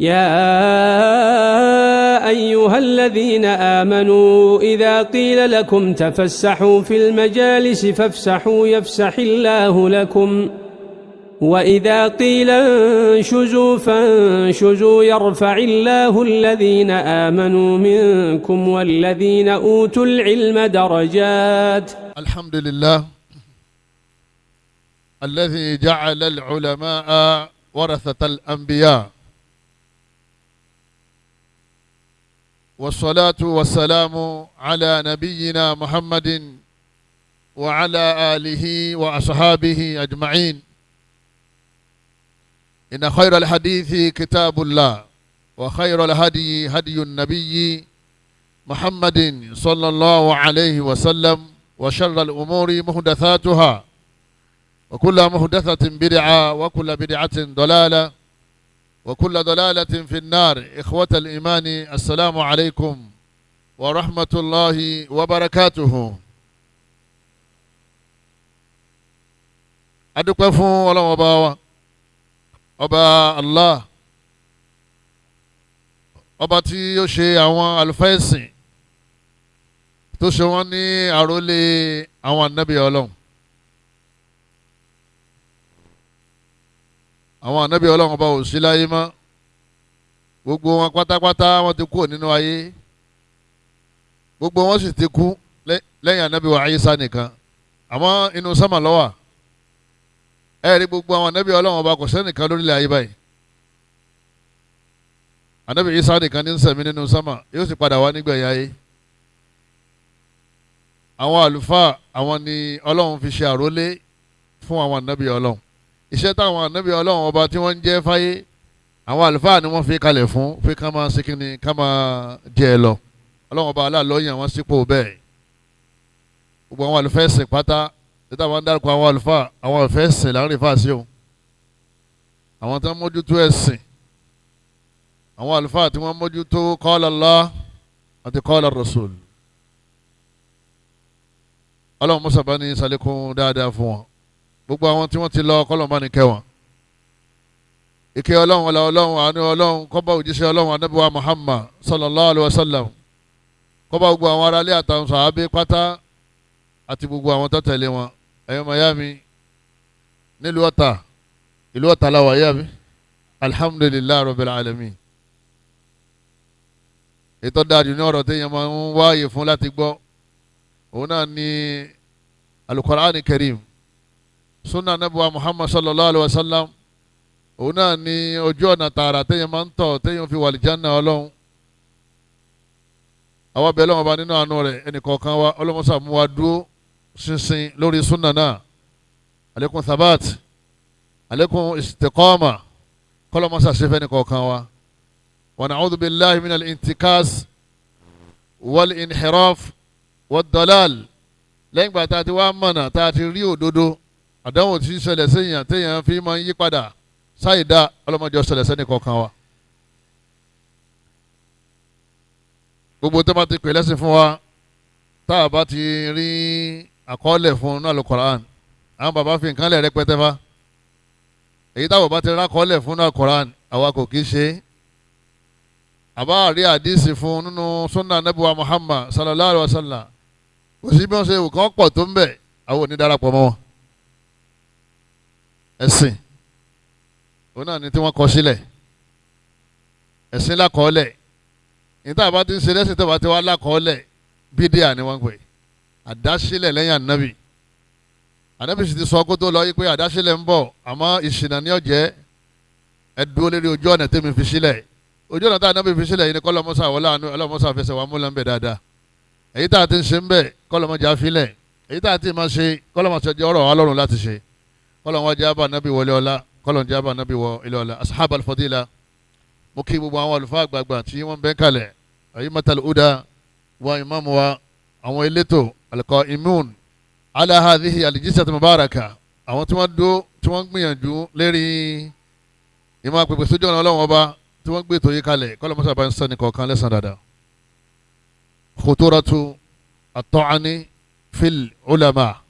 يا أيها الذين آمنوا إذا قيل لكم تفسحوا في المجالس فافسحوا يفسح الله لكم وإذا قيل انشزوا فانشزوا يرفع الله الذين آمنوا منكم والذين أوتوا العلم درجات. الحمد لله الذي جعل العلماء ورثة الأنبياء، والصلاة والسلام على نبينا محمد وعلى آله وأصحابه أجمعين. إن خير الحديث كتاب الله، وخير الهدي هدي النبي محمد صلى الله عليه وسلم، وشر الأمور محدثاتها، وكل محدثة بدعة، وكل بدعة ضلالة، وكل ضلالة في النار. إخوة الإيمان، السلام عليكم ورحمة الله وبركاته. adúpẹ́ fún Ọlọ́run ọba wa, ọba Allah, ọba tí ó ṣe àwọn àlùfáà ẹ̀sìn tó ṣe wọ́n ní àrólé àwọn ànábì Ọlọ́run. àwọn ànábì Ọlọ́run ọba ò sí láyé mọ́, gbogbo wọn pátápátá wọ́n ti kú nínú ayé, gbogbo wọn sì ti kú lẹ́yìn ànábì wa Ìsá nìkan, àmọ́ inú sámà ló wà. Rí gbogbo àwọn ànábì Ọlọ́run ọba kò sẹ́nìkan lórílẹ̀ ayé báyìí. ànábì Ìsá nìkan ní ń ṣẹ̀mí nínú sámà, yóò sì padà wá nígbẹ̀yìn ayé. àwọn àlùfáà àwọn ni Ọlọ́run fi ṣe àrólé fún àwọn ànábì Ọlọ́run. iṣẹ́ táwọn ànábì Ọlọ́run ọba tí wọ́n ń jẹ́ fáyé, àwọn àlùfáà ni wọ́n fi kalẹ̀ fún pé ká máa ṣe kíni, ká máa jẹ ẹ lọ. Ọlọ́run ọba aláàlọ́ yàn wọ́n sípò bẹ́ẹ̀. gbogbo àwọn àlùfáà ẹ̀sìn pátá, títà wọn dárúkọ àwọn àlùfáà ẹ̀sìn láàrin fàásì o. àwọn tí wọ́n mójútó ẹ̀sìn, àwọn àlùfáà tí wọ́n mójútó qala Allah àti qala Rasul. Ọlọ́run mọ́sá bá ní sàlékún dáadáa fún wọn. gbogbo àwọn tí wọ́n ti lọ kọ́lọ̀ bá ní kẹ́ wọn. ìkẹ́ Ọlọ́run, ọlá Ọlọ́run, àánú Ọlọ́run kó bá òjíṣẹ́ Ọlọ́run ànábì wa Muhammad sallallahu alayhi wa sallam, kó bá gbogbo àwọn aráalé àtàwọn sàhábé pátá àti gbogbo àwọn tó tẹ̀lé wọn. ẹ̀yọ́ mayami nílùú Ọ̀tà, ìlú Ọ̀tà la wà yàbí, alhamdulillahi rabbil alamin. ètò dájú ní ọ̀rọ̀ téèyàn máa ń wáyè fún láti gbọ́, òun náà ní Al-Qur'an Karim, sunna ànábì wa Muhammad sallallahu alayhi wa sallam. òun náà ní ojú ọ̀nà tààrà téèyàn máa ń tọ̀ téèyàn fi wà àlìjánnà Ọlọ́run. àwọn abẹ́ Ọlọ́run ọba nínú àánú rẹ̀ ẹnìkọ̀ọ̀kan wa ọlọ́mọṣà mú wa dúró ṣinṣin lórí sunna náà. alekun thabat, alekun istiqama, kọ́lọ́mọṣà ṣẹfẹ́ ẹnìkọ̀ọ̀kan wa. wa na'udhu billahi minal intikas wal inhiraf wad dalal. lẹ́yìn ìgbà tá a ti wá mọ̀nà tá a ti rí òdodo, àdánwò tí ń ṣẹlẹ̀ séèyàn téèyàn fi máa ń yí padà sáìdá, ọlọ́mọdé ọ̀ṣẹlẹ̀ sẹ́nìkọ̀ọ̀kan wa. gbogbo tó bá ti pè lẹ́sìn fún wa, tá a bá ti rí àkọọ́lẹ̀ fún náà Al-Qur'an, àwọn bàbá fi nǹkan lẹ̀ rẹpẹtẹ fa. èyí táwọn bá ti rí àkọọ́lẹ̀ fún náà Al-Qur'an, àwa kò kí ṣe é. àbá rí àdísì fún nínú sunna Ànábì wa Muhammad sallallahu alayhi wa sallam, kò sí bí wọ́n ṣe kàn pọ̀ tó ń bẹ̀, àwọn ò ní darapọ̀ mọ́ wọn. ẹ̀sìn òun náà ni tí wọ́n kọ sílẹ̀, ẹ̀sìn lákọọ́lẹ̀. níta bá ti ń ṣe lẹ́sìn tó bá ti wá lákọọ́lẹ̀, bídíà ni wọ́n ń pè, àdásílẹ̀ lẹ́yìn ànábì. ànábì sì ti sọ kó tó lọ yí pé àdásílẹ̀ ń bọ̀, àmọ́ ìṣìnà ní ọ̀jẹ́. ẹ dúró lérí ojú ọ̀nà tẹ́mi fi sílẹ̀. ojú ọ̀nà tá ànábì fi sílẹ̀ yìí ni kọ́lọ́mọ́sà wọlé àánú, ọlọ́mọ́sà fẹsẹ̀ wà múlẹ̀ ń bẹ̀ dáadáa. èyí tá a ti ń ṣe ń bẹ̀ kọ́lọ́mọ́jà filẹ̀, èyí tá a ti máa ṣe kọ́lọ́mọ́sà jẹ́ ọ̀rọ̀ wa lọ́rùn láti ṣe. kọ́lọ́mọ́jà bá ànábì wọlé ọlá, kọ́lọ́mọ́jà bá ànábì wọ ilé ọlá. ashab al-fadila, mo kí gbogbo àwọn àlùfáà àgbààgbà tí wọ́n bẹ́ kalẹ̀, ayyimatal huda wa imam wa, àwọn elétò al-qa'imun ala hadhihi al-jilsati mubaraka, àwọn tí wọ́n dó tí wọ́n gbìyànjú lérí ìmọ̀ àpèpè sójú ọ̀nà Ọlọ́run ọba, tí wọ́n gbé ètò yìí kalẹ̀. kọ́lọ́mọ́sá bá ń sẹ́ni kọ̀ọ̀kan lẹ́sàn dáadáa. khuturatu at-ta'ani fil ulama,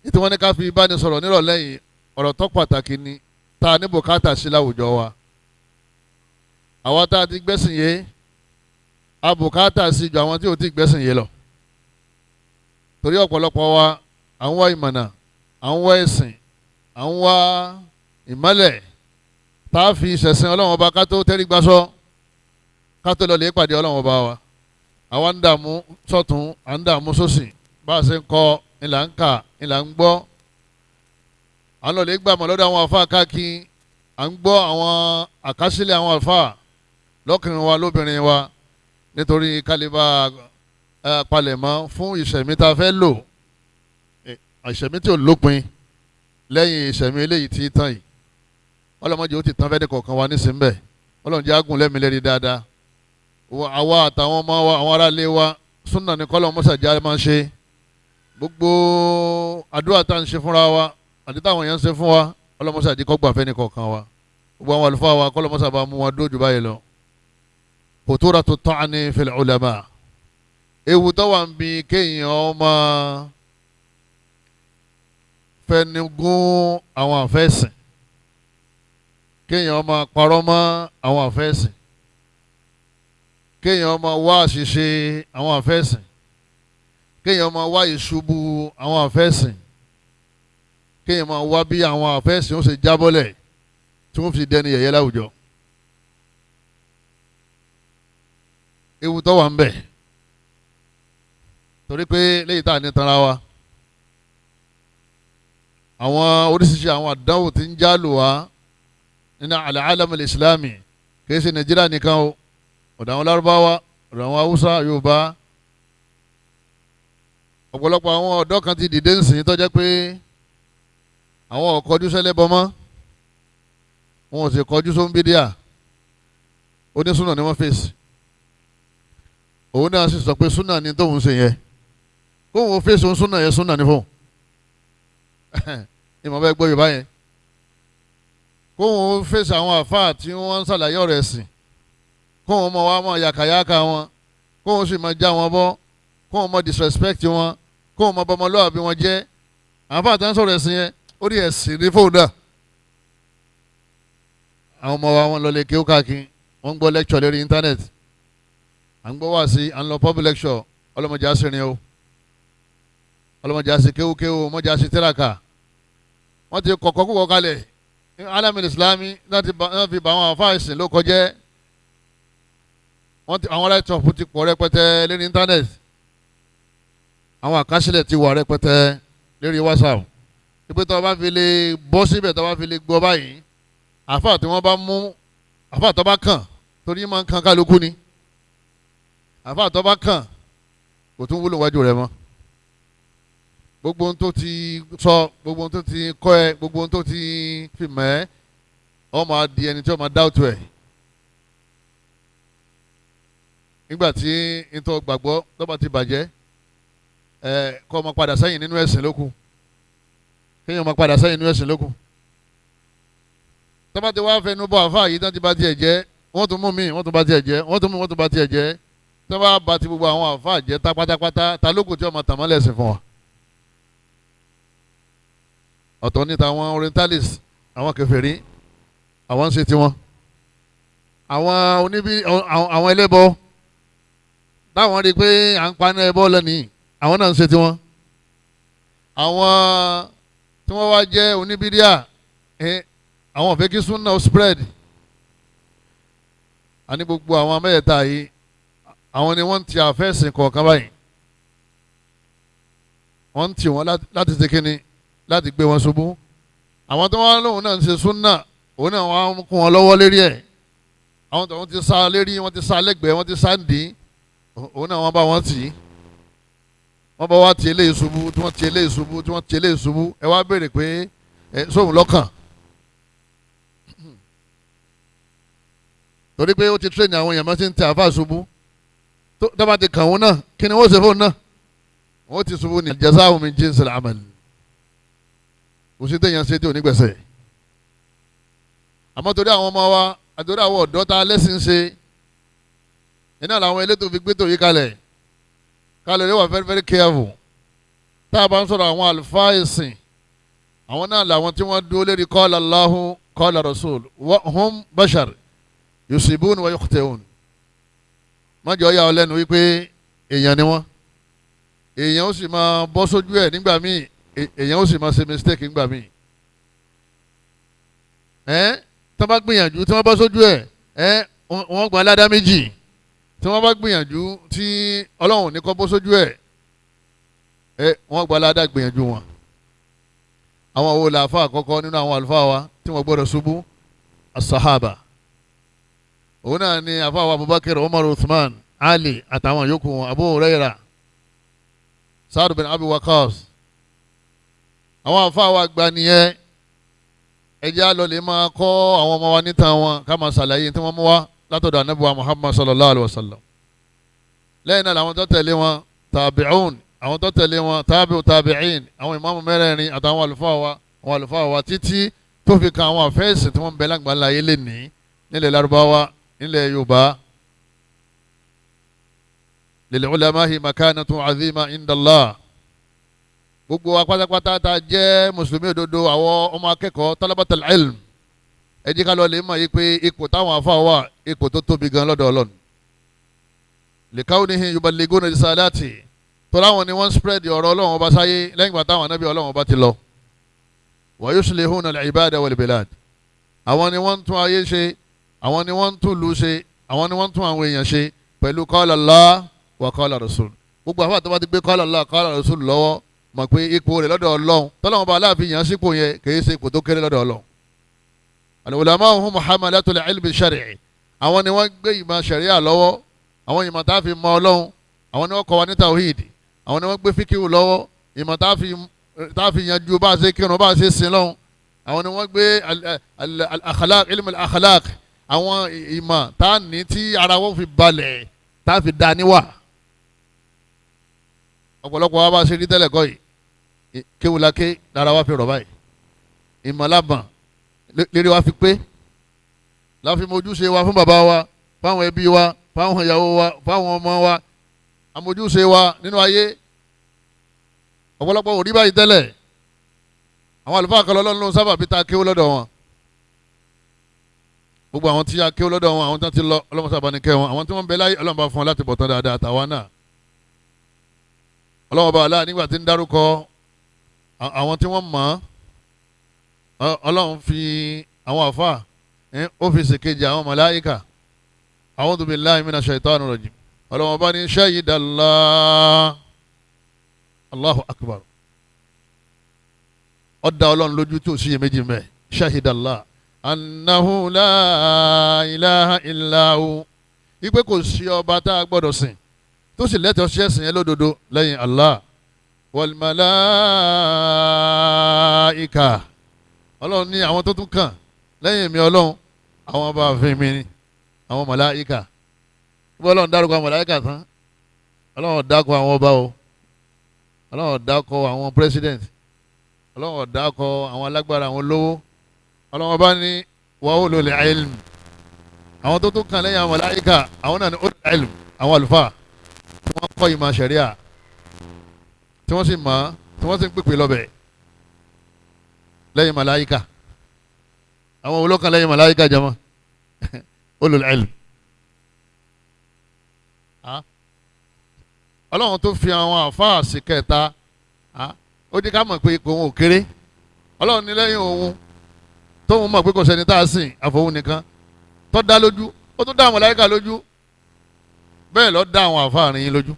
ètò wọn ní ká fi bá ní sọ̀rọ̀ nírọ̀lẹ́ yìí, ọ̀rọ̀ tó pàtàkì ni tá a ní bùkátà sí láwùjọ wa. àwa tá a ti gbẹ́sìn yé abùkátà sí ju àwọn tí ò ti gbẹ́sìn yé lọ torí ọ̀pọ̀lọpọ̀ wa à ń wá ìmọ̀nà à ń wá ẹ̀sìn à ń wá ìmọ́lẹ̀ tá a fi ìṣẹ̀sìn ọlọ́run ọba ká tó tẹ́rí gbáṣọ ká tó lọ lè pàdé ọlọ́run ọba wa àwa ń dààmú sọ́tún à ń dààmú sósì bá a ṣe ń kọ́ ìlà ń kà ìlà ń gbọ́ à ń lọ lè gbàmọ̀ lọ́dọ̀ àwọn àfáà káàkiri à ń gbọ́ àwọn àkásílẹ̀ àwọn àfáà lọ́kùnrin wa lóbìnrin wa nítorí kálíbà palẹ̀mọ́ fún ìṣẹ̀mí tá a fẹ́ lò ìṣẹ̀mí tí ò lópin lẹ́yìn ìṣẹ̀mí eléyìí tí tán yìí ọlọ́mọdé ó ti tán fẹ́ẹ́ kọ̀ọ̀kan wa nísìnyí ọlọ́mọdé á gùn lẹ́mìí lérí dáadáa àwa àtàwọn ọmọ wa àwọn aráalé wa súnà ní kọ́lọ́ mọ́sàjà máa ń ṣe gbogbo àdúrà tá à ń ṣe fúnra wa àti táwọn èèyàn ń ṣe fún wa ọlọ́mọsàdì kọ́ gbà fẹ́ni kọ̀ọ̀kan wa gbogbo àwọn àlùfáà wa kọ́lọ́ mọ́sàbà mú wọn dójú báyìí lọ khuturatu ta'ni fil ulama ewu tó wà ń bi kéèyàn ọmọ fẹni gún àwọn àfẹ́sìn kéèyàn ọmọ parọ́ mọ́ àwọn àfẹ́sìn kéèyàn ọmọ wá àṣìṣe àwọn àfẹ́sìn kéèyàn ọmọ wá ìṣubú àwọn àfẹ́sìn kéèyàn máa wá bí àwọn àfẹ́sìn ó ṣe jábọ́lẹ̀ tí wọ́n fi dẹni yẹ̀yẹ́ láwùjọ. ewu tó wà ń bẹ torí pé léyìí tá à ní tanra wa àwọn oríṣiríṣi àwọn àdánwò tí ń jálù wá nínú al-alam al-islami kìí ṣe nàìjíríà nìkan o ọ̀dọ̀ àwọn lárúbáwá ọ̀dọ̀ àwọn haúsá yorùbá ọ̀pọ̀lọpọ̀ àwọn ọ̀dọ́ kan ti dìde ń sìn tó jẹ́ pé àwọn ò kọjú sẹ́lẹ̀bọ mọ́ wọn ò sì kọjú sóńbídíà onísùnà ni wọ́n fèsì òun náà sì sọ pé súnà ni tóun ṣe yẹn kóun ò fèsì òun súnà yẹn súnà ni fún ìmọ̀ bẹ́ẹ̀ gbọ́ yorùbá yẹn kóun ò fèsì àwọn àfáà tí wọ́n ń ṣàlàyé ọ̀rọ̀ ẹ̀sìn kóun mọ̀ wá mọ̀ yàkàyàkà wọn kóun sì mọ̀ já wọn bọ́ kóun mọ̀ disrespect wọn kóun mọ̀ bọmọlúwàbí wọn jẹ́ àfáà tó ń sọ̀rọ̀ ẹ̀sìn yẹn ó rí ẹ̀sìn ní fóun náà àwọn ọmọ wa wọn lọ lè kéwú káàkiri wọn ń gbọ́ lecture lórí internet à ń gbọ́ wá sí à ń lọ public lecture ọlọ́mọdé àṣírin o ọlọ́mọdé àṣí kéwúkéwú ọmọdé àṣí tíraka wọ́n ti kọ̀kọ́ kúkọ̀ kalẹ̀ alamil islami láti fi bá àwọn àfáà ìsìn ló kọjẹ́ àwọn write-up ti pọ̀ rẹpẹtẹ lórí internet àwọn àkásílẹ̀ ti wà rẹpẹtẹ lórí whatsapp ìpè tó bá fi lè bọ́ síbẹ̀ tó bá fi lè gbọ́ báyìí àfáà tí wọ́n bá mú àfáà tó bá kàn torí máa ń kan kálukú ni àfáà tó bá kàn kò tún wúlò wájú rẹ̀ mọ́ gbogbo ohun tó ti sọ gbogbo ohun tó ti kọ́ ẹ gbogbo ohun tó ti fi mọ̀ ẹ́ ọ máa di ẹni tí ó máa dáwọ́tò ẹ̀ nígbà tí nítorí gbàgbọ́ tó bá ti bàjẹ́ kọ́ ọ máa padà sẹ́yìn nínú ẹ̀sìn lókù kéèyàn máa padà sẹ́yìn nínú ẹ̀sìn lókù tó bá ti wá fẹnu bọ́ àfáà yìí tán ti bá tiẹ̀ jẹ́ wọ́n tún mú mi wọ́n tún bá tiẹ̀ jẹ́ wọ́n tún mú wọ́n tún bá tiẹ̀ jẹ́ tó bá bá ti gbogbo àwọn àfáà jẹ́ tá pátápátá ta lókù tí wọ́n máa tàn mọ́lẹ̀ ẹ̀sìn fún wa. ọ̀tọ̀ ní tàwọn orientalist àwọn kèfèrí àwọn ń ṣe tiwọn àwọn oníbí àwọn ẹlẹ́bọ táwọn rí i pé à ń paná ẹbọ lónìí àwọn náà ń ṣe tiwọn àwọn tí wọ́n wá jẹ́ oníbídíà àwọn òfin kí súnà spread àní gbogbo àwọn mẹ́tẹ̀ẹ̀ta yìí àwọn ni wọ́n ti àfẹ́sìn kọ̀ọ̀kan báyìí wọ́n ń tì wọ́n láti ṣe kínní láti gbé wọn ṣubú àwọn tó wá lóun náà ń ṣe súnà òun náà wọ́n kún wọn lọ́wọ́ lérí ẹ̀ àwọn tó wọ́n ti sá lérí wọ́n ti sá lẹ́gbẹ̀ẹ́ wọ́n ti sá ń dín òun náà wọ́n bá wọn tì í wọ́n bá wá ti eléyìí ṣubú tí wọ́n ti eléyìí ṣubú tí wọ́n ti eléyìí ṣubú ẹ wá béèrè pé sóhun lọ́kàn torí pé ó ti tírẹ̀nì àwọn èèyàn máa ti ń tẹ àáfàá ṣubú tó bá ti kàn wọ́n náà kí ni wọ́n ṣe fóun náà wọ́n ti ṣubú ní jazaa'u min jinsil amal kò sí téèyàn ṣe tí ò ní gbẹ̀sẹ̀ àmọ́ torí àwọn ọmọ wa àtòrí àwọn ọ̀dọ́ ta lẹ́sìn ṣe iná làwọn elétò fi gbé tòyí kalẹ̀ kálọ̀ lè wà very very careful tá a bá ń sọ̀rọ̀ àwọn àlùfáà ẹ̀sìn àwọn náà làwọn tí wọ́n dúró lérí qala Allahu qala Rasul wa hum bashar yusibun wa yukhti'un má jẹ́ ó yà ọ́ lẹ́nu wípé èèyàn ni wọ́n èèyàn ó sì máa bọ́ sójú ẹ̀ nígbà míì èèyàn ó sì máa ṣe mistake nígbà míì tí wọ́n bá gbìyànjú tí wọ́n bọ́ sójú ẹ̀ wọ́n gba aládá méjì tí wọ́n bá gbìyànjú tí ọlọ́run ní kọ́ bọ́ sójú ẹ̀ wọ́n gba aládá gbìyànjú wọn. àwọn wo la àfa àkọ́kọ́ nínú àwọn àlùfáà wa tí wọ́n gbọ́dọ̀ ṣubú as-sahaba òun náà ni àfa wa Abubakar Umar Uthman Ali àtàwọn yòókù wọn Abu Huraira Sa'd bin Abi Waqqas àwọn àfa wa gba nìyẹn ẹjẹ́ àlọ́ lè máa kọ́ àwọn ọmọ wa níta wọn ká máa ṣàlàyé tí wọ́n mú wá látọ̀dọ̀ ànábì wa Muhammad sallallahu alayhi wa sallam lẹ́yìn náà làwọn tó tẹ̀lé wọn tabi'un àwọn tó tẹ̀lé wọn tabi'in àwọn ìmáàmù mẹ́rẹ̀ẹ̀rin àtàwọn àlùfáà wa títí tó fi kan àwọn àfẹ́sì tí wọ́n ń bẹ lágbàlá ayé lè ní nílẹ̀ Lárúbáwá nílẹ̀ Yorùbá lil ulamahi makanatun azima indallah gbogbo wa pátápátá tá a jẹ́ mùsùlùmí òdodo àwọn ọmọ akẹ́kọ̀ọ́ talabatul ilm ẹ jẹ́ ká lọ lè mọ̀ yìí pé ipò táwọn afa wà ipò tó tóbi gan lọ́dọ̀ Ọlọ́run likawnihi yuballiguna risalati tọ́lá wọn ni wọ́n spread ọ̀rọ̀ Ọlọ́run ọba sáyé lẹ́yìn ìgbà táwọn anábì Ọlọ́run ọba ti lọ wa yuslihuna al-ibada wal bilad àwọn ni wọ́n ń tún ayé ṣe àwọn ni wọ́n ń tún ìlú ṣe àwọn ni wọ́n ń tún àwọn èèyàn ṣe pẹ̀lú qala Allah wa qala rasul gbogbo àfa tó bá ti gbé qala Allah qala rasul lọ́wọ́ mọ̀ pé ipò rẹ̀ lọ́dọ̀ Ọlọ́run tọ́lọ́run bá aláàfin yàn sípò yẹn kìí ṣe ipò tó kéré lọ́dọ̀ Ọlọ́run. al-ulama hum hamalatul ilmi shar'i àwọn ni wọ́n gbé ìmọ̀ ṣẹ̀ríà lọ́wọ́ àwọn ìmọ̀ tá a fi mọ Ọlọ́run àwọn ni wọ́n kọ́ wa ní tawhid àwọn ni wọ́n gbé fíkìwù lọ́wọ́ ìmọ̀ tá a fi yanjú bá a ṣe kírun bá a ṣe sin lọ́hùn àwọn ni wọ́n gbé al-akhlaq ilmu al-akhlaq àwọn ìmọ̀ tá a ní tí ara wọn fi balẹ̀ tá a fi dá níwà ọ̀pọ̀lọpọ̀ wa bá ṣe rí tẹ́lẹ̀ kọ́ yìí kéwùláké lára wa fi rọ̀ báyìí ìmọ̀lábàn lérí wa fi pé láfi mojúṣe wa fún bàbá wa fáwọn ẹbí wa fáwọn ìyàwó wa fáwọn ọmọ wa àmójúṣe wa nínú ayé ọ̀pọ̀lọpọ̀ ò rí báyìí tẹ́lẹ̀ àwọn àlùfáà kan lọ́lọ́run ló ń sábà bí ta kéwù lọ́dọ̀ wọn gbogbo àwọn tí a kéwù lọ́dọ̀ wọn àwọn tí wọ́n ti lọ ọlọ́run sábà ní kẹ́ wọn àwọn tí wọ́n ń bẹ láyé ọlọ́run bá fún wọn láti bọ̀ tán dáadáa àtàwa náà ọlọ́wọ́ bá aláà nígbà tí ń dárúkọ àwọn tí wọ́n mọ̀ ọlọ́run fi àwọn àfáà ọ́fíìsì kejì àwọn màláíkà a'udhu billahi minash shaitani rajim ọlọ́wọ́ bá ní shahidallah Allahu akbar ọ̀dà ọlọ́run lójú tí ò sí iyèméjì mẹ́ shahidallah annahu la ilaha illahu ipe kò sí ọba tá a gbọ́dọ̀ sìn tó sì lẹ́tọ̀ọ́ sí ẹ̀sìn yẹn lódodo lẹ́yìn Allah wal malaika ọlọ́run ní àwọn tó tún kàn lẹ́yìn mi ọlọ́run àwọn ọba àfin mi ni àwọn màláíkà bí ọlọ́run dárúkọ àwọn màláíkà tán ọlọ́run dákọ àwọn ọba o ọlọ́run dákọ àwọn president ọlọ́run dákọ àwọn alágbára àwọn olówó ọlọ́run ọba ní wa ulul ilm àwọn tó tún kàn lẹ́yìn àwọn màláíkà àwọn náà ní ulul ilm àwọn àlùfáà tí wọ́n kọ́ ìmọ̀ ṣẹ̀ríà tí wọ́n sì mọ̀ tí wọ́n sì ń pèpè lọ́bẹ̀ lẹ́yìn màláíkà àwọn olókan lẹ́yìn màláíkà jama ulul ilm ọlọ́run tó fi àwọn àfáà sí kẹta ó ní ká mọ̀ pé ipò òun ò kéré ọlọ́run ní lẹ́yìn òun tóun mọ̀ pé kò sẹ́ni tá a sìn àfọwọ́ nìkan tó dá lójú ó tún dá àwọn màláíkà lójú bẹ́ẹ̀ lọ dá àwọn àfáà rìn yín lójú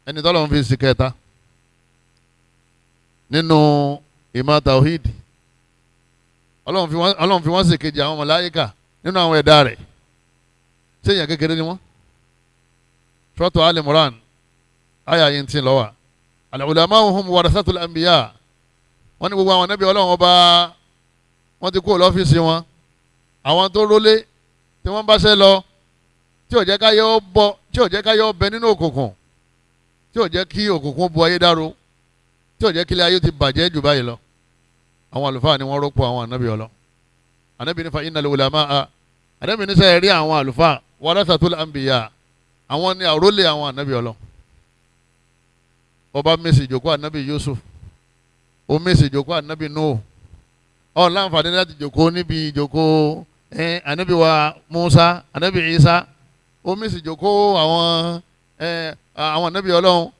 ẹni tọ́lọ́run fi sí kẹta nínú ìmọ̀ tawhid ọlọ́run fi wọ́n sì kejì àwọn màláíkà nínú àwọn ẹ̀dá rẹ̀ ṣé èèyàn kékeré ni wọ́n Suratu Ali Imran àyà yìí ti lọ́wọ́ al-ulama hum warathatul anbiya wọ́n ní gbogbo àwọn ànábì ọlọ́run ọba wọ́n ti kú lọ́fíìsì wọn àwọn tó rólé tí wọ́n bá ṣe lọ tí ò jẹ́ káyọ̀ bọ tí ò jẹ́ káyọ̀ bẹ nínú òkùnkùn tí ò jẹ́ kí òkùnkùn bu ayé dáró tí ò jẹ́ kí ilé ayé ti bàjẹ́ jù báyìí lọ àwọn àlùfáà ni wọ́n rọ́pò àwọn ànábì ọlọ́ ànábì ní fa innal ulamaa ànábì ní sẹ́yìn rí àwọn àlùfáà warathatul anbiya àwọn ni àrólé àwọn ànábì ọlọ́ ọba mẹ́sì ìjòkó ànábì Yusuf ó mẹ́sì ìjòkó ànábì Nuh ọ̀ láǹfààní láti jókòó níbi ìjókòó anabi wa Musa anabi Isa omi sì jókòó àwọn anabi Ọlọ́run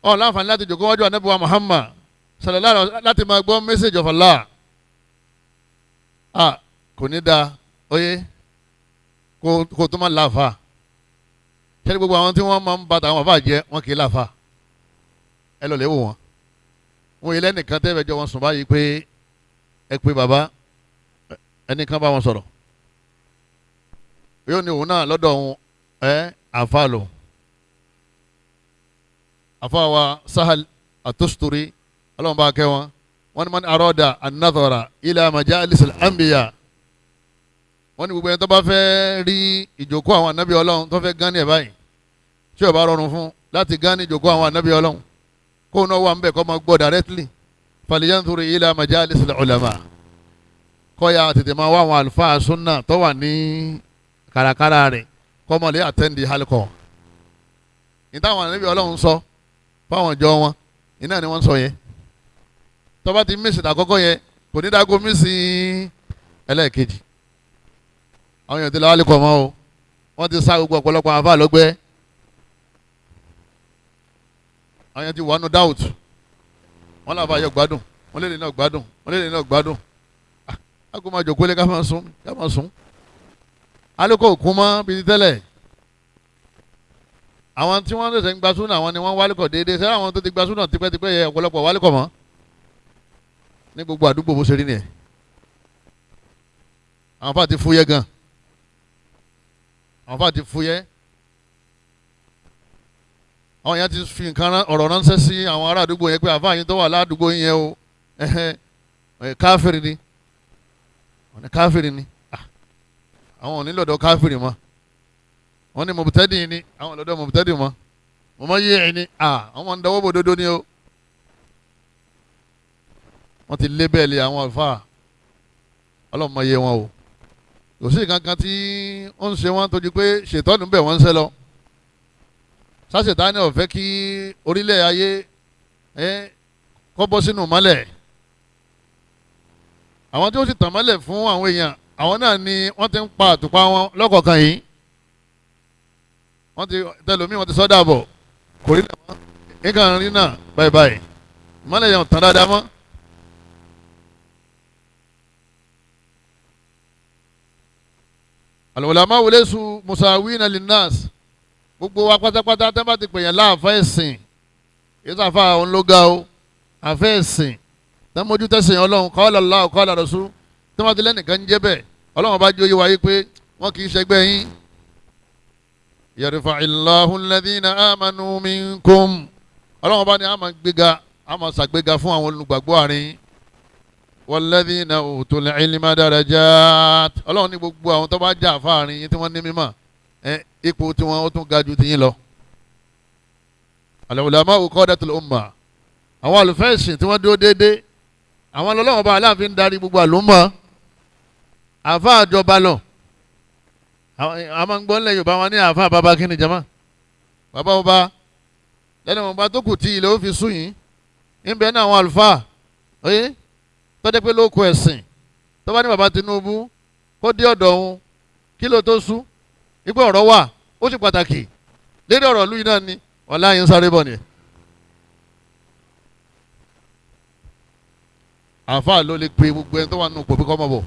ọ̀ láǹfààní láti jókòó wájú anabi wa Muhammad sallallahu alaihi wasallam láti máa gbọ́ message of Allah kò ní da oyè kò tó máa láfa kẹ́ni gbogbo àwọn tí wọ́n máa ń bàtà àwọn àbá jẹ́ wọn kì í láfa ẹ lọ lè wò wọn ilé nìkan tẹ́fẹ̀ẹ́ jọ wọn sùn báyìí pé ẹ pé bàbá ẹnìkan bá wọn sọ̀rọ̀ yóò ní òun náà lọ́dọ̀ òun àfa lò àfa wa Sahal Atusturi ọlọ́run bá kẹ́ wọn ni man arada an-nadhara ila majalis al-anbiya wọ́n ní gbogbo ẹni tó bá fẹ́ rí ìjókòó àwọn ànábì ọlọ́run tó fẹ́ gán ní ẹ̀ báyìí tí ó bá rọrùn fún láti gán ní ìjókòó àwọn ànábì ọlọ́run kó náà wà ń bẹ̀ kó máa gbọ́ directly falyanzur ila majalis al-ulama kó ya tètè máa wá àwọn àlùfáà sunna tó wà ní kàràkàrà rẹ̀ kó máa lè àtẹ́ǹdì halkọ̀ ní táwọn ànábì ọlọ́run sọ fáwọn ìjọ wọn iná ni wọ́n sọ yẹn tó bá ti mísì àkọ́kọ́ yẹn kò ní dágó mísì ẹlẹ́ẹ̀kejì àwọn èèyàn ti lọ́wọ́ lè kọ̀ mọ́ o wọ́n ti sá gbogbo ọ̀pọ̀lọpọ̀ àfáà lọ́gbẹ́ àwọn èèyàn ti wọnú doubt wọ́n làbá yọ gbádùn wọ́n lè lè náà gbádùn wọ́n lè lè náà gbádùn àgọ́ máa jòkó lé ká máa sùn alẹ́kọ̀ọ́ òkun mọ́ bíi tẹ́lẹ̀ àwọn tí wọ́n ṣẹ̀ṣẹ̀ ń gba súnà àwọn ni wọ́n wálẹ́kọ̀ déédéé sẹ́yìn àwọn tó ti gba súnà tipẹ́tipẹ́ yẹ ọ̀pọ̀lọpọ̀ wálẹ́kọ̀ mọ́ ní gbogbo àdúgbò bó ṣe rí nìyẹn àwọn fáà ti fúyẹ́ gan àwọn fáà ti fúyẹ́ àwọn yẹn ti fi nǹkan ọ̀rọ̀ ránṣẹ́ sí àwọn ará àdúgbò yẹn pé àfáà yín tó wà ládùúgbò yín yẹn o káfíìrì ni káfíìrì ni àwọn ò ní lọ́dọ̀ káfíìrì mọ́ wọ́n ní mọ̀bùtẹ́dì ni àwọn lọ́dọ̀ mọ̀bùtẹ́dì mọ́ mo máa yé ẹni àwọn máa ń dọwọ́ bò dodo ni o wọ́n ti lé bẹ́ẹ̀ lé àwọn àlùfáà ọlọ́run máa yé wọn o kò sí kankan tí ó ń ṣe wọ́n tójú pé ṣètọ́nù bẹ̀ wọ́n ń ṣe lọ sáṣetánì ò fẹ́ kí orílẹ̀ ayé kó bọ́ sínú mọ́lẹ̀ àwọn tí ó sì tàn mọ́lẹ̀ fún àwọn èèyàn àwọn náà ni wọ́n ti ń pa àtùpà wọn lọ́kọ̀ọ̀kan yìí wọ́n ti tẹlomi wọ́n ti sọ́dà bọ̀ kò rí lẹ́wọ̀n nǹkan rí náà báyìí mọ́lẹ̀ yẹn ò tán dáadáa mọ́. al-ulama laysu musawina lin-nas gbogbo wa pátápátá tẹ́ bá ti pè yẹn láàfà ẹ̀sìn yìí sàfà òun ló ga o àfẹ́ ẹ̀sìn tẹ́ mójú tẹ́sìn ọlọ́run qala Allah qala Rasul tẹ́ bá ti lẹ́nìkan ń jẹ́ bẹ́ẹ̀ ọlọ́run bá jó yé wáyé pé wọ́n kì í ṣẹgbẹ́ yín. yarfa'illahu alladhina amanu minkum ọlọ́run bá ní àmà gbéga àmà ṣàgbéga fún àwọn olùgbàgbọ́ àárín walladhina utul ilma darajat ọlọ́run ní gbogbo àwọn tó bá jà fáàrin yín tí wọ́n ní mímọ́ ipò tí wọ́n ó tún ga ju tiyín lọ. al-ulama qadatul umma àwọn àlùfẹ́ẹ̀sìn tí wọ́n dúró déédéé àwọn ọlọ́run bá aláàfin ń darí gbogbo àlùmọ́ àfa àjọba lọ àwọn ń gbọ́ ńlẹ̀ Yorùbá wọn ní àfa bàbá kínní jama bàbá ọba lẹ́nu ọba tó kù tí ilé ó fi sùn yìí ń bẹ ní àwọn àlùfáà oyè tọ́jú pé ló kó ẹ̀sìn tó bá ní bàbá Tinubu kó dé ọ̀dọ̀ òun kí ló tó sú ipò ọ̀rọ̀ wà ó sì pàtàkì lédè ọ̀rọ̀ lùyìn náà ni ọ̀la yìí ń sáré bọ̀ ni. àfa ló lè pe gbogbo ẹni tó wà nínú pò bí kọ́ mọ̀ bọ̀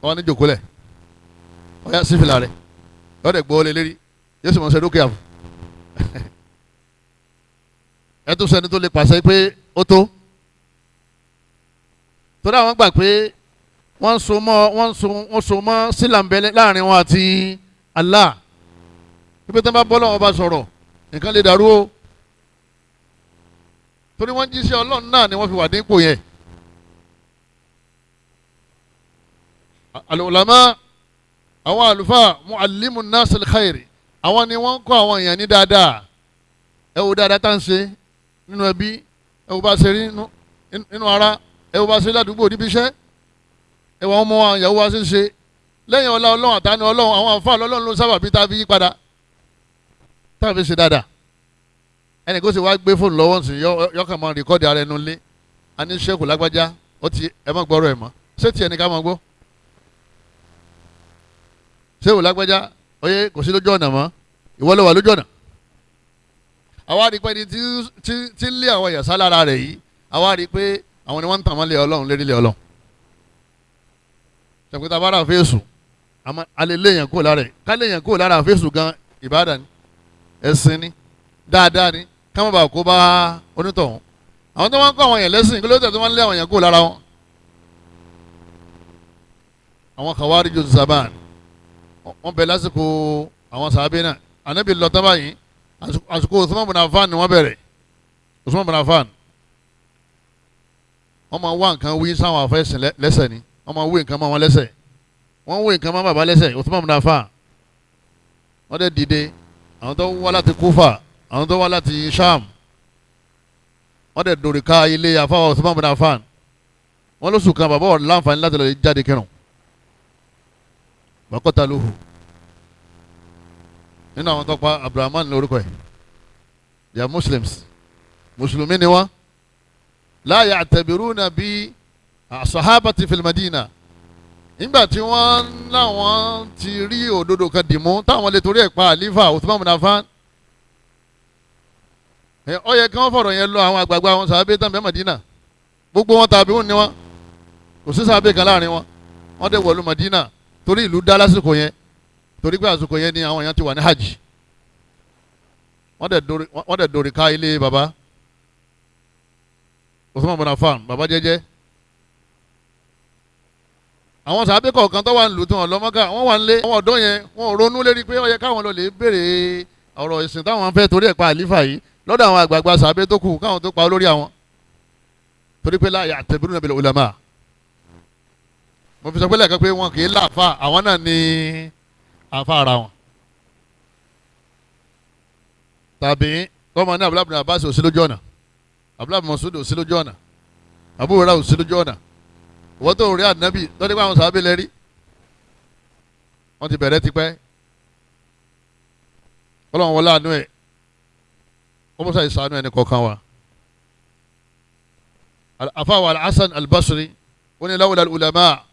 wọ́n ní jòkólẹ̀ ọ̀yá sífìlà rẹ̀ lọ́dẹ̀ gbọ́ lé lérí yóò sì mọ̀ ṣe dúkìá fún ẹ tó sẹni tó lè pàṣẹ pé ó tó torí àwọn gbà pé wọ́n so mọ́ sílàmbẹ́lẹ́ láàrin wọn àti Allah pípẹ́ tó ń bá bọ́lá wọn bá sọ̀rọ̀ nǹkan lè dàrú o torí wọ́n jíṣẹ́ Ọlọ́run náà ni wọ́n fi wà nípò yẹn. al-ulama àwọn àlùfáà mu'allimu nasil khairi àwọn ni wọ́n kọ́ àwọn èèyàn ní dáadáa ẹ wo dáadáa tá à ń ṣe nínú ẹbí ẹ wo bá ṣe rí nínú ara ẹ wo bá ṣe ládùúgbò níbi iṣẹ́ ẹ wọ́n mọ àwọn ìyàwó wa ṣe ń ṣe lẹ́yìn ọlá Ọlọ́run àtàní Ọlọ́run àwọn àǹfààní Ọlọ́run ló sábà bí tá a fi yí padà tá a fi ṣe dáadáa ẹnì kó sì wá gbé fóònù lọ́wọ́ sí yọkàn máa rìkọ́dì ara ẹnu lé a ní sẹ́kù lágbájá ó ti ẹ má gbọ́rọ̀ ẹ̀ mọ́ ṣé tiẹ̀ ní ká máa gbọ́ ṣé wò lágbájá oyè kò sí lójú ọ̀nà mọ́ ìwọ ló wà lójú ọ̀nà àwa rí i pé ẹni tí ń lé àwọn èèyàn sá lára rẹ̀ yìí àwa rí i pé àwọn ni wọ́n ń tàn wọ́n lé ọlọ́run lérí lé ọlọ́run ṣèpítà bá rà fèsù alẹ́ léèyàn kó lára ẹ̀ ká léèyàn kó lára fèsù gan ìbádà ni ẹ̀sìn ni dáadáa ni ká má bàa kó bá onítọ̀hún àwọn tó wọ́n kọ́ àwọn èèyàn lẹ́sìn kí ló tẹ̀ tó wọ́n lé àwọn èèyàn kó lára wọn. àwọn khawariju zaman wọ́n bẹ lásìkò àwọn sàábé náà ànábì lọ tán báyìí àsìkò Usman bin Affan ni wọ́n bẹ̀rẹ̀ Usman bin Affan wọ́n máa wá nǹkan wí sáwọn afẹ́sìn lẹ́sẹ̀ ni wọ́n máa wí nǹkan mọ́ wọn lẹ́sẹ̀ wọ́n wí nǹkan mọ́ bàbá lẹ́sẹ̀ Usman bin Affan wọ́n dẹ̀ dìde àwọn tó wá láti Kúfà àwọn tó wá láti Sham wọ́n dẹ̀ dòrì ká ilé àfáwọ̀ Usman bin Affan wọ́n lóṣù kan bàbá wọn láǹfààní láti lọ jáde kírun bàkọ́tà lóhùn nínú àwọn tó pa Abdulrahman lórúkọ ẹ̀ they are Muslims mùsùlùmí ni wọ́n la ya'tabiruna bi sahabati fil Madina nígbà tí wọ́n láwọn ti rí òdodo kan dìmú táwọn lè torí ẹ̀ pa àlífà Usman bin Affan ó yẹ kí wọ́n fọ̀rọ̀ yẹn lọ àwọn àgbààgbà wọn sàábé tán bẹ́ẹ̀ Madina gbogbo wọn tàbí wọn ni wọn kò sí sàábé kan láàrin wọn wọ́n dẹ̀ wọ̀lú Madina torí ìlú dá lásìkò yẹn torí pé àsìkò yẹn ni àwọn èèyàn ti wà ní hajj wọ́n dẹ̀ dòrì ká ilé baba Usman bin Affan baba jẹ́jẹ́ àwọn sàábé kọ̀ọ̀kan tó wà ń lù tí wọ́n lọ Mọ́kà wọ́n wà ń lé àwọn ọ̀dọ́ yẹn wọ́n ronú lérí pé ó yẹ káwọn lọ lè béèrè ọ̀rọ̀ ìsìn táwọn fẹ́ torí ẹ̀ pa àlífà yìí lọ́dọ̀ àwọn àgbààgbà sàábé tó kù káwọn tó pa olórí àwọn torí pé la ya'tabiruna bil ulama mo fi sọ pé lẹ́ẹ̀kan pé wọn kì í láàfà àwọn náà ní àfa ara wọn tàbí kọ́mọ ní Abdullahi bin Abbas òsì lójú ọ̀nà Abdullahi bin Mas'ud òsì lójú ọ̀nà Abu Hurairah òsì lójú ọ̀nà wọ́n tó rí ànábì tó dé pé àwọn sàábé lẹ́rí wọ́n ti bẹ̀rẹ̀ tipẹ́ ọlọ́run wọlé àánú ẹ̀ wọ́n mọ̀sá ìsànú ẹni kọ̀ọ̀kan wa àfàwọ̀ Al-Hasan Al-Basri ó ní lawla al-ulama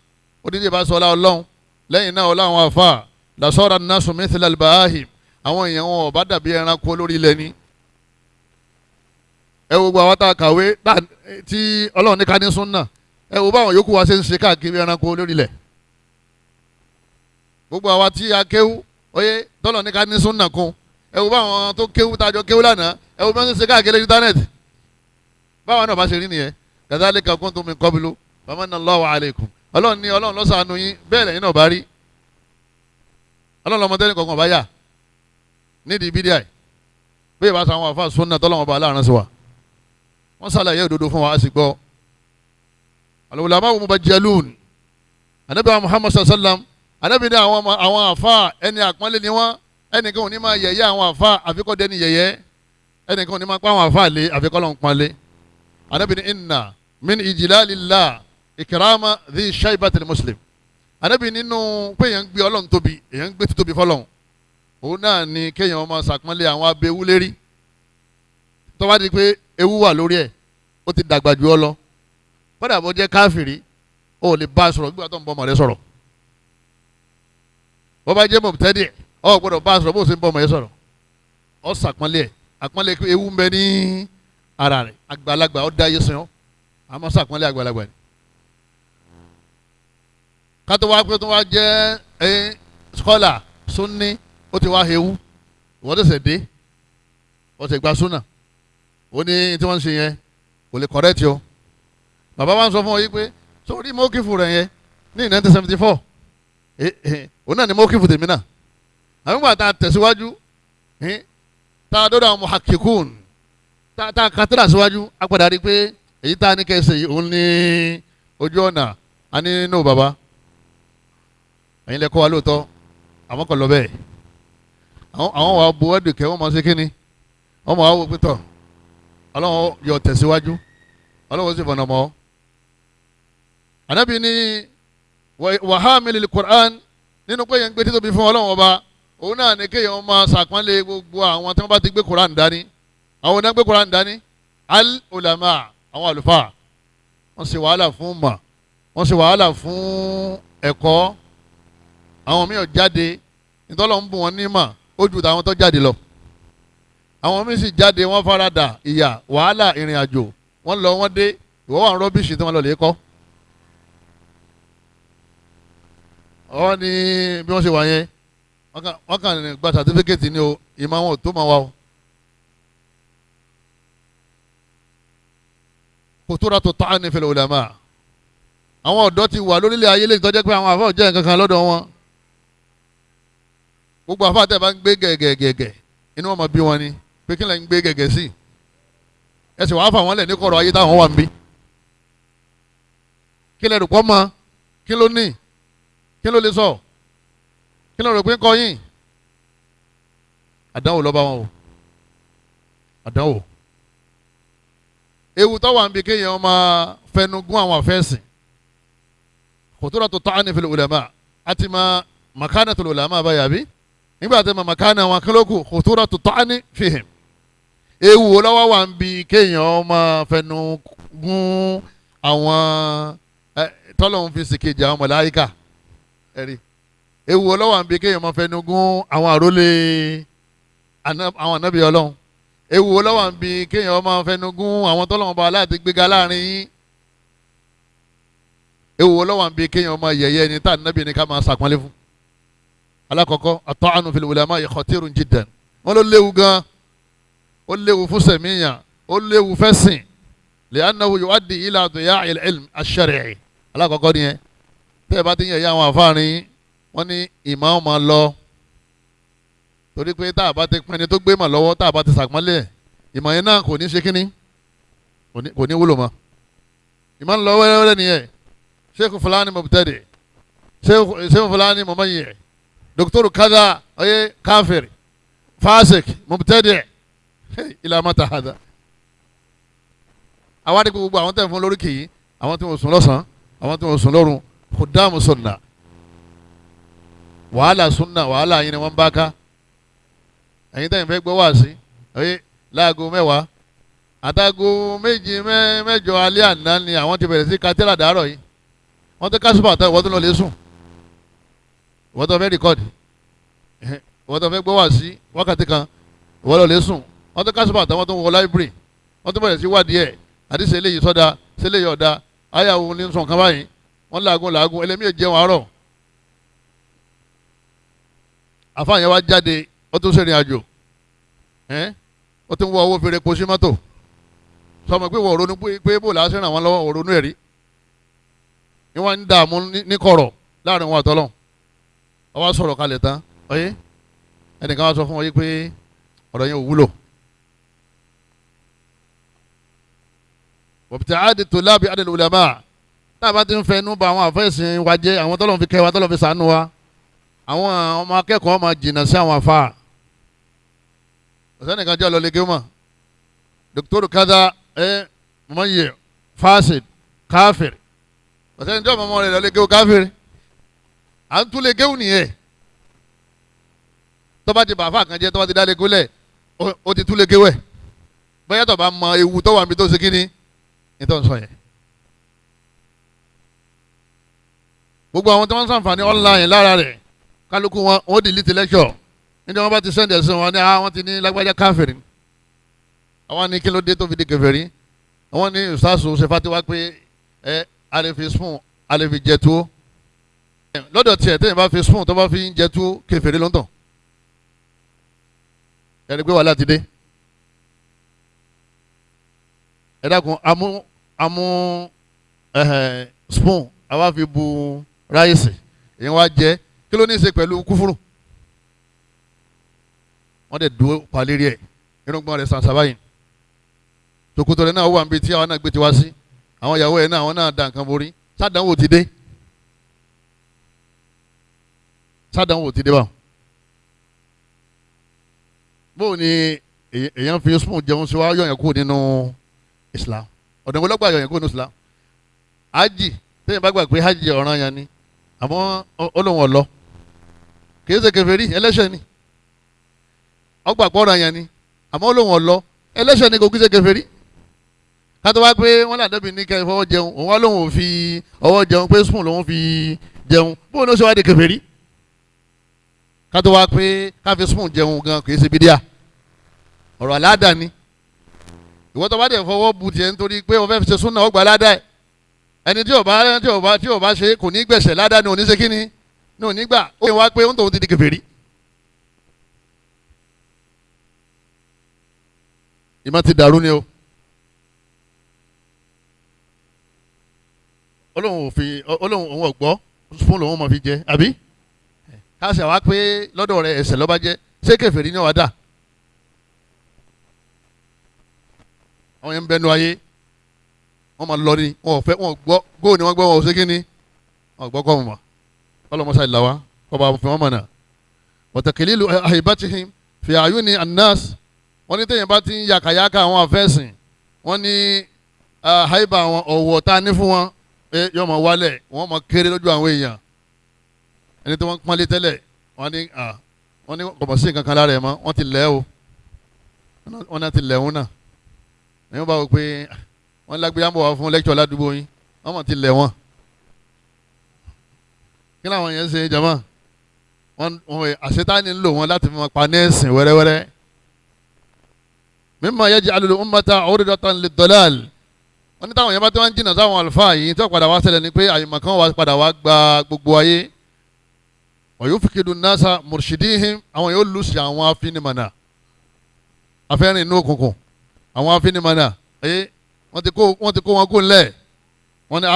ó ní ìbá sọ ọlá ọlọ́run lẹ́yìn náà ọlá àwọn àfà lasara an-nasu mithla al-bahim àwọn èèyàn wọn ò bá dàbí ẹranko lórí ilẹ̀ ni ẹ wo gbogbo àwọn tá a kàwé tí ọlọ́run ní ká ní súnà ẹ wo báwọn yòókù wa ṣe ń ṣe káàkiri ẹranko lórí ilẹ̀ gbogbo àwa tí a kéwú oyè tọ́lọ̀ ní ká ní súnà kún ẹ wo báwọn tó kéwú tájọ kéwú lánàá ẹ wo bí wọ́n ṣe ń ṣe káàkiri íńtánẹ́ẹ̀tì báwọn náà bá ṣe rí nìyẹn kadhalika kuntum min qablu famanna Allahu alaykum ọlọ́run ní ọlọ́run ló ṣàánú yín bẹ́ẹ̀ lẹ́yìn náà bá rí ọlọ́run lọ́mọdé ní kọ̀ọ̀kan bá yà nídìí bídíà bí ìbá sọ àwọn àfa súnà tọ́lọ́wọ́n bá aláàrán sí wa wọ́n ṣàlàyé òdodo fún wa a sì gbọ́ al-ulama mubajjalun anabi Muhammad sallam anabi ní àwọn àfa ẹni àpọ́nlé ni wọ́n ẹnìkan ò ní máa yẹ̀yẹ́ àwọn àfa àfikọ́ dẹni yẹ̀yẹ́ ẹnìkan ò ní máa pa àwọn àfa lé àfikọ́ lọ́n pọ́nlé anabi ní inna min ijlalillah ikrama dhi shaybatil muslim anabi nínú pé èèyàn ń gbé ọlọ́run tóbi èèyàn ń gbé títóbi fọlọ́run òun náà ni kéèyàn máa ṣàpọ́nlé àwọn abẹ́wú lérí tó bá di pé ewu wà lórí ẹ̀ ó ti dàgbà jù ọ lọ kódà bó jẹ́ káfìrí ó lè bá a sọ̀rọ̀ gbígbà tó ń bọ́ ọmọ rẹ sọ̀rọ̀ bó bá jẹ́ mọ̀tẹ́dì ó gbọ́dọ̀ bá a sọ̀rọ̀ bó ṣe ń bọ́ ọmọ rẹ sọ̀rọ̀ ó ṣàpọ́nlé ẹ̀ àpọ́nlé ewu ń bẹ ní ara rẹ̀ àgbàlagbà ó dá yé sìn ọ́ àmọ́ ṣàpọ́nlé àgbàlagbà ni kátó wá pé tó wá jẹ́ skọ́là sunni ó ti wá hewu ìwọ́n tẹ̀sẹ̀ dé wọ́n ti gba súnà ó ní tí wọ́n ń ṣe yẹn kò lè kọ́rẹ́tì o bàbá wa ń sọ fún ọ yìí pé sórí mọ́kìfù rẹ̀ yẹn ní 1974 òun náà ni mọ́kìfù tèmi náà àwọn ìgbà tá a tẹ̀síwájú tá a dọ́dọ̀ àwọn muhakkikun tá a kàtàrà síwájú a padà rí i pé èyí tá a ní kẹsẹ̀ yìí òun ní ojú ọ̀nà a ní nínú bàbá ẹ̀yin lẹ́kọ́ wa lóòótọ́ àwọn kan lọ bẹ́ẹ̀ àwọn wà bu ẹ̀dùnkẹ́ wọ́n máa ṣe kínní wọ́n máa wò pétọ̀ ọlọ́run yọ tẹ̀síwájú ọlọ́run sì fọ̀nà mọ́. ànábì ní wàhámìlì Qur'an nínú pé yẹn ń gbé títóbi fún ọlọ́run ọba òun náà ní kéèyàn máa ṣàpọ́nlé gbogbo àwọn tí wọ́n bá ti gbé Qur'an dání àwọn onígbé Qur'an dání al-ulama àwọn àlùfáà wọ́n ṣe wàhálà fún mà, wọ́n ṣe wàhálà fún ẹ̀kọ́. Àwọn míì ò jáde nítorí ń bù wọ́n ní mà ó ju tàwọn tó jáde lọ. Àwọn míì sì jáde wọ́n farada ìyà wàhálà ìrìn àjò, wọ́n lọ wọ́n dé, ìwọ wà ń rọ́bìṣì tí wọ́n lọ lè kọ́. Wọ́n ní bí wọ́n ṣe wà yẹn wọ́n kàn gba sàtífíkẹ́tì ni o, ìmọ̀ wọn ò tó máa wá o. khuturatu ta'ani fil ulama. Àwọn ọ̀dọ́ ti wà lórílẹ̀ ayé lè tọ́jú pé àwọn àfọ̀ jẹ́ nǹkan kan lọ́dọ̀ wọn. Gbogbo àfọ̀ àtẹ̀ bá ń gbé gẹ̀gẹ̀gẹ̀gẹ̀ inú wọn mọ̀ bí wọn ni pé kí lẹ́ ń gbé gẹ̀gẹ̀ sí. Ẹ sì wàá fà wọ́n lẹ̀ ní kọ̀rọ̀ ayé táwọn wà ń bí. Kí lẹ́ rò pọ́ mọ́? Kí ló ní? Kí ló lè sọ? Kí ló rò pé ń kọ́ yín? Àdánwò ló bá wọn o. Àdánwò. Ewu tó wà ń bi kéèyàn máa fẹnu gún àwọn àfẹ́sìn. Khuturatu ta'ani fil ulama. Àti ma makanatul ulama báyà bí? Nígbà tí ma makana wọn kílókù khuturatu ta'ani fihim. Ewu lọ́wọ́ wà ń bi kéèyàn máa fẹnu gún àwọn tọ́lọ́hún fi sìkejì àwọn màláíkà. Ẹ̀rí. Ewu lọ́wọ́ wà ń bi kéèyàn máa fẹnu gún àwọn àrólé àwọn ànábì Ọlọ́run. Ewu lọ́wọ́ ń bi kéèyàn máa fẹnu gún àwọn tọ́lọ́hún bá aláàtí gbéga láàrin yín. Ewu lọ́wọ́ ń bi kéèyàn máa yẹ̀yẹ́ ẹni tá ànábì ní ká máa sàpọ́nlé fún. Alákọ̀ọ́kọ́ at-ta'anu fil ulama khatirun jiddan. Wọ́n ló léwu gan, ó léwu fún sẹ̀míyàn, ó léwu fẹ́sìn. Li'annahu yu'addi ila diya'il ilm ash-shar'i. Alákọ̀ọ́kọ́ nìyẹn. Tẹ́ ẹ bá ti ń yẹ̀yẹ́ àwọn àfáàrin wọ́n ní ìmọ̀ ọ́ máa lọ. Torí pé tá a bá ti pín ẹni tó gbé mà lọ́wọ́ tá a bá ti sàpọ́nlé ẹ̀ ìmọ̀ yẹn náà kò ní ṣe kínní kò ní wúlò mọ́. Ìmọ̀ ń lọ wẹ́rẹ́wẹ́rẹ́ nìyẹn. Sheikh fulani mubtadi, Sheikh fulani mumayyi, Dr. kada oye kafir, fasik mubtadi, ila mata hada. Àwa ní gbogbo àwọn tẹ̀ fún lórí kìí, àwọn tí wọ́n sùn lọ́sàn-án, àwọn tí wọ́n sùn lọ́rùn, khudamu sunna. Wàhálà sunna wàhálà yín ni wọ́n bá ká. Ẹ̀yin tẹ̀yìn fẹ́ gbọ́ wá sí oye láago mẹ́wàá àtàgò méjì mẹ́jọ alẹ́ àná ni àwọn ti bẹ̀rẹ̀ sí katira dàárọ̀ yìí. Wọ́n ti kásùpà tán ìwọ́n tó lọ lè sùn, ìwọ́n tó fẹ́ rìkọ́dì, ìwọ́n tó fẹ́ gbọ́ wá sí wákàtí kan ìwọ́n lọ lè sùn. Wọ́n ti kásùpà tán wọ́n tó wọ láìbírì, wọ́n tó bẹ̀rẹ̀ sí wádìí ẹ̀ àti ṣe eléyìí sọ́dà ṣe eléyìí ọ̀dà ayáwo ní sùn kan báyìí wọ́n làágùn ẹlẹ́mìí jẹun àárọ̀. Àfáàyàn wá jáde ó tún ṣèrìn àjò ó tún wọ owó fèrè kó sí mọ́tò sọmọ pé wọ́n ronú pé bó làá sẹ́ràn wọn lọ́wọ́ ronú ẹ̀rí ni wọ́n ń dààmú ní kọ̀rọ̀ láàrin wọn àtọ́lọ́ wọ́n wá sọ̀rọ̀ kalẹ̀ tán ọyẹ́ ẹnìkan wá sọ fún wọn yìí pé ọ̀rọ̀ yẹn ò wúlò. wọ́pútà áàdì tó lábì áàdì ulama tá a bá ti ń fẹ́ inú ba àwọn àfẹ́sìn wa jẹ́ àwọn tọ́lọ́ fi kẹ́ wa tọ́lọ́ fi sànú wa àwọn ọmọ akẹ́kọ̀ọ́ máa jìnnà sí àwọn afá. Ọ̀sẹ̀ nìkan jẹ́ ọlọ́lẹ́gẹ́ mọ̀ Dr. kada mọ̀mọ́yẹ fásit káfíìrì ọ̀sẹ̀ níjọ́ mọ̀mọ́ rẹ̀ lọ́lẹ́gẹ́ káfíìrì à ń túlẹ̀ gẹ́wù nìyẹn tọ́ba ti bàfà kan jẹ́ tọ́ba ti dá lẹ́gẹ́ lẹ̀ ó ti túlẹ̀ gẹ́wẹ̀ bóyá tọ́ba mọ ewu tó wà níbi tó ṣe kíní ní tó ń sọ yẹn. Gbogbo àwọn tí wọ́n ń sàǹfààní online lára rẹ̀ kálukú wọn ó delete lecture níbi wọn bá ti sẹ́ndẹ̀ sí wọn ní àwọn ti ní lágbájá káfíìrì àwọn ní kí ló dé tó fi di kèfèrí àwọn ní ìsásù ṣe fatiwa pé alẹ́ fi spoon alẹ́ fi jẹ tuwo lọ́dọ̀ tiẹ̀ tẹ́yìn bá fi spoon tó bá fi ń jẹ tuwo kèfèrí ló ń tàn ẹni pé wàhálà ti dé ẹ dákun amú spoon àwa fi bu ráìsì èyí wá jẹ kí ló ní í ṣe pẹ̀lú kúfúrú wọ́n dẹ̀ dúró palérí ẹ̀ irúgbọ́n rẹ̀ sàn sábàyìn tòkòtò rẹ̀ náà wà níbi tí àwọn náà gbé ti wá sí àwọn ìyàwó ẹ̀ náà àwọn náà da nǹkan borí sádànwò ti dé sádànwò ti dé báwọn. bóun ni èèyàn fi spoon jẹun sí wa yọ̀yàn kúrò nínú Islam ọ̀dọ̀ ìwé lọ́gbà yọ̀yàn kúrò nínú Islam hajj tẹ́yìn bá gbà pé hajj ọ̀ràn yẹn ni àmọ́ olóhùn ọ̀lọ́ kì í ṣe kèfèrí ẹlẹ́ṣẹ̀ ni ọgbà pọ̀ràn yẹn ni àmọ́ olóhùn ọ̀lọ́ ẹlẹ́ṣẹ̀ ni kò kí ṣe kèfèrí kátó wá pé wọ́n là dẹ́bi ní kẹ́ fọwọ́ jẹun òun wá lóun ò fi ọwọ́ jẹun pé spoon lòun fi jẹun bóun ló ṣe wá di kèfèrí kátó wá pé káfí spoon jẹun gan kì í ṣe bídíà ọ̀rọ̀ aládàá ni ìwọ́n tó bá dẹ̀ fọwọ́ bu tiẹ̀ nítorí pé wọ́n fẹ́ fi ṣe súnà ọgbà aládàá ẹni tí ò bá ṣe kò ní gbẹ̀sẹ̀ ládàá ni ò ní ṣe kíni ní ò ní gbà ó yẹ wá pé ó ń tòun ti di kèfèrí. ìmọ̀ ti dàrú ni o olóhùn òun ọ̀gbọ́ fún lòun mọ̀ fi jẹ àbí káṣí àwa pé lọ́dọ̀ rẹ̀ ẹ̀ṣẹ̀ lọ́ba jẹ́ ṣé kèfèrí ni wàá dà àwọn yẹn ń bẹnu ayé wọ́n máa lọ ní wọn ò fẹ́ wọn gbọ́ góò ni wọ́n gbọ́ wọn ò ṣe kí ni wọn gbọ́ kọ́ wọn mọ̀ ọlọ́mọṣá ìlà wa kọ́ba fi wọ́n mọ̀ náà wọ́tẹ̀kẹ́lẹ́ lu àyíbátihìn fi àyùní anas wọ́n ní tẹ̀yìn bá ti ń yàkàyàkà àwọn àfẹ́sìn wọ́n ní àyíbá àwọn ọ̀wọ̀ tá a ní fún wọn yóò máa wálẹ̀ wọ́n máa kéré lójú àwọn èèyàn ẹni tí wọ́n pọ́nlé tẹ́lẹ̀ wọ́n ní kọ̀mọ̀ sí nǹkan kan lára ẹ̀ mọ́ wọ́n ti lẹ̀ o wọ́n náà ti lẹ̀ òun náà ẹ̀yin bá wọ pé wọ́n lágbéyà ń bọ̀ wá fún lẹ́kítọ̀ ládùúgbò yín wọ́n mọ̀ ti lẹ̀ wọ́n kí làwọn yẹn ń ṣe jama wọ́n àṣetáni ń lò wọ́n láti fi máa pa nẹ́ẹ̀sìn wẹ́rẹ́wẹ́rẹ́ mimma yaj'alu ummata 'urdatan lid-dalal wọ́n ní táwọn yẹn bá tí wọ́n ń jìnnà sáwọn àlùfáà yìí tí wọ́n padà wá ṣẹlẹ̀ ni pé àyùmọ̀ kan wà padà wá gba gbogbo ayé wa yufqidu an-nasa murshidihim àwọn yóò lù sí àwọn afinimọ̀nà afẹ́rìn inú òkùnkùn àwọn afinimọ̀nà wọ́n ti kó wọn kó ńlẹ̀ wọ́n ní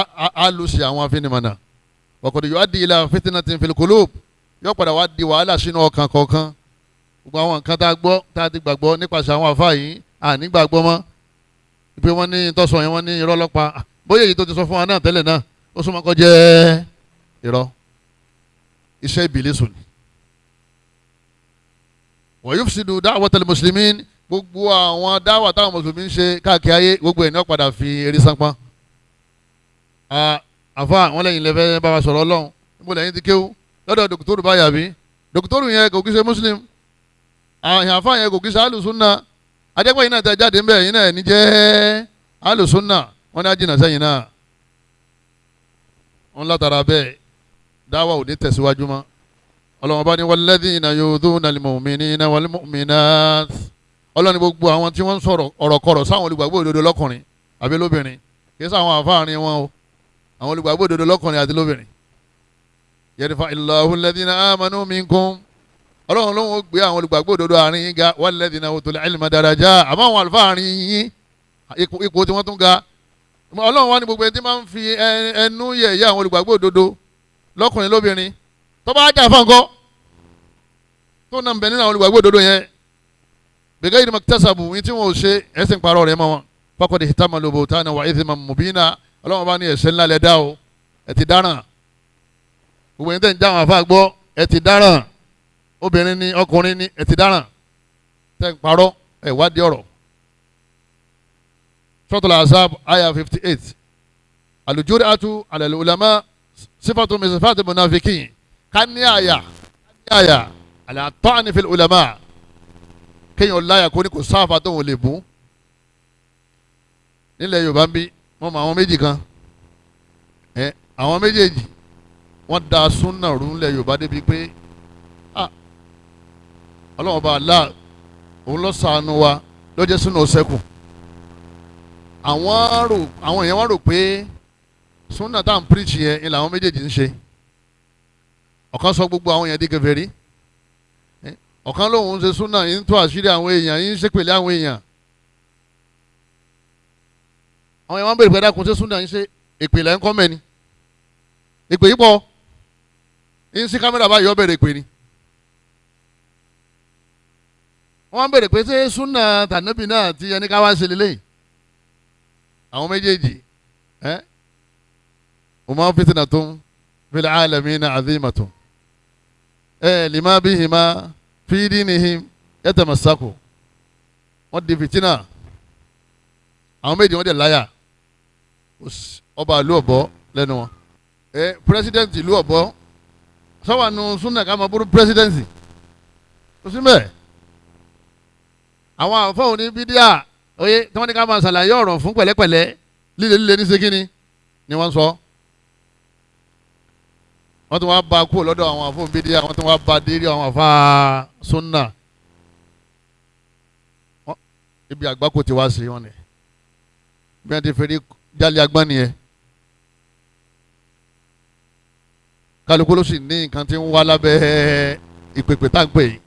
á lù sí àwọn afinimọ̀nà wa qad yu'addi ila fitnatin fil qulub yóò padà wá di wàhálà sínú ọkàn kọ̀ọ̀kan gbogbo àwọn nǹkan tá a gbọ́ tá a ti gbàgbọ́ nípasẹ̀ àwọn àfáà yìí à ní gbàgbọ́ mọ́ pé wọ́n ní tọ́sọ̀ yẹn wọ́n ní irọ́ lọ́pàá bóyá èyí tó ti sọ fún wa náà tẹ́lẹ̀ náà ó súnmọ́ kó jẹ́ irọ́ iṣẹ́ ìbílísù ni. wa yufsidu da'watal muslimin gbogbo àwọn dáwà táwọn mùsùlùmí ń ṣe káàkiri ayé gbogbo ẹ̀ ní wọ́n padà fi eré sánpọ́n. àfa wọn lẹ́yìn lẹ́fẹ́ bá wa sọ̀rọ̀ ọlọ́run níbo lẹ́yìn ti kéwú lọ́dọ̀ dòkítọ́rù báyà bí dòkítọ́rù yẹn kò kí ṣe muslim àfa yẹn kò kí ṣe alùsùnà ajẹ́pẹ́ yìí náà tẹ jáde ńbẹ́ yìí náà ní jẹ́ alùsùnà wọn ní ajínà sẹ́yìn náà wọn látara bẹ́ẹ̀ dáwà ò ní tẹ̀síwájú mọ́ ọlọ́run bá ní walladhina yu'dhuna al-mu'minina wal-mu'minat ọlọ́run ní gbogbo àwọn tí wọ́n ń sọ̀rọ̀ ọ̀rọ̀kọ̀rọ̀ sáwọn olùgbàgbọ́ òdodo lọ́kùnrin àbí lóbìnrin kì í sáwọn àfáàrin wọn o àwọn olùgbàgbọ́ òdodo lọ́kùnrin àti lóbìnrin yarfa'illahu alladhina amanu minkum ọlọ́run ló ń gbé àwọn olùgbàgbọ́ òdodo àárín yín ga walladhina utul ilma daraja àmọ́ àwọn àlùfáà àárín yín ipò tí wọ́n tún ga ọlọ́run wá ní gbogbo ẹni tí máa ń fi ẹnu yẹ̀yẹ́ àwọn olùgbàgbọ́ òdodo lọ́kùnrin lóbìnrin tó bá jà fáńkọ́ tó nà ń bẹ nínú àwọn olùgbàgbọ́ òdodo yẹn bẹ̀gẹ́ yìí maktasabu yín tí wọ́n ò ṣe ẹ̀sìn parọ́ rẹ̀ mọ́ wọn faqad ihtamalu buhtanan wa ithman mubina ọlọ́run bá ní ẹ̀ṣẹ̀ ńlá lẹ dá o ẹ ti dáràn gbogbo ẹni tẹ́ ń já àwọn àfa gbọ́ ẹ ti dáràn obìnrin ni ọkùnrin ni ẹ ti dáràn tẹ́ ń parọ́ ẹ wádìí ọ̀rọ̀ Suratul Ahzab aya 58 al-jur'atu ala al-ulama sifatu min sifati munafiqin ká ní àyà ala ta'ni fil ulama kéèyàn láyà kó ní kò sáfà tó wọn lè bú nílẹ̀ Yorùbá ń bí wọ́n mọ àwọn méjì kan àwọn méjèèjì wọ́n da súnà rú nílẹ̀ Yorùbá débi pé Ọlọ́run bá Allah òun ló ṣàánú wa ló jẹ́ súnà ọ̀sẹ̀kù àwọn èèyàn wọ́n rò pé súnà tá à ń píríṣì yẹn ni làwọn méjèèjì ń ṣe ọ̀kan sọ gbogbo àwọn èèyàn di kèfèrí ọ̀kan lòun ń ṣe súnà yìí ń tó àṣírí àwọn èèyàn yìí ń ṣépèlé àwọn èèyàn àwọn èèyàn wọn bèrè pé dákun ṣe súnà yìí ṣe ìpìlẹ̀ ńkọ́ mẹ́ni ìpè yìí pọ̀ ń sí kámẹ́rà báyìí ó bèrè ìpè ni wọ́n bèrè pé ṣé súnà tànàbì náà ti ẹni ká wá ṣe lélẹ́yìn àwọn méjèèjì وما فتنة في العالمين عظيمة لما بهما في دينهم يتمسكوا wọ́n di fìtínà àwọn méjì wọ́n dẹ̀ láyà ọba ìlú ọ̀bọ lẹ́nu wọn pírẹsidẹ́ǹtì ìlú ọ̀bọ sọ́wọ́nù súnà ká máa burú pírẹsidẹ́ǹtì kò sí mẹ́ẹ̀ àwọn àfọwọ́ ní bídíà oyè tí wọ́n ní ká máa ṣàlàyé ọ̀rọ̀ fún pẹ̀lẹ́pẹ̀lẹ́ líle ní sekínì ni wọ́n sọ. wọ́n tún wá bá kú lọ́dọ̀ àwọn àfọ̀n bídíà, wọ́n tún wá bá dérí àwọn àfa sunna. ibi àgbákò ti wá sí wọn ni bí wọ́n ti fèrè jálẹ̀ agbọ́n nìyẹn. kálukú ló sì ní nǹkan tí ń wá lábẹ́ ìpèpè tá à ń pè yìí.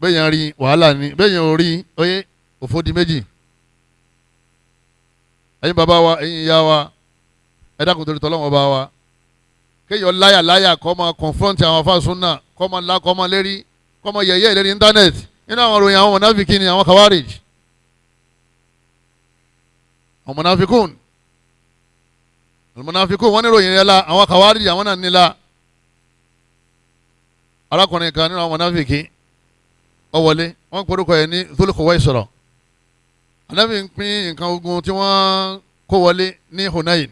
bẹ́ẹ̀yàn rí wàhálà ni, bẹ́ẹ̀yàn ò rí oyè òfò di méjì. ẹ̀yin bàbá wa, ẹ̀yin ìyá wa, ẹ dákun torí tọ́lọ́wọ́n bá wa. kéèyàn láyà kọ́ máa confront àwọn afa sunna, kọ́ máa lá, kọ́ máa lérí, kọ́ máa yẹ̀yẹ́ ìlérí íńtánẹ́ẹ̀tì nínú àwọn òròyìn àwọn mọ̀nàfíkì ni àwọn khawarij. àwọn mọ̀nàfíkùn mọ̀nàfíkùn wọ́n ní ìròyìn rẹ̀ la, àwọn khawarij àwọn náà ní la. arákùnrin kan nínú àwọn mọ̀nàfíkì ó wọlé, wọ́n porúkọ ẹ̀ ní Dhul Khuwaysira. Ànábì ń pín nǹkan ogun tí wọ́n kó wọlé ní Hunayn.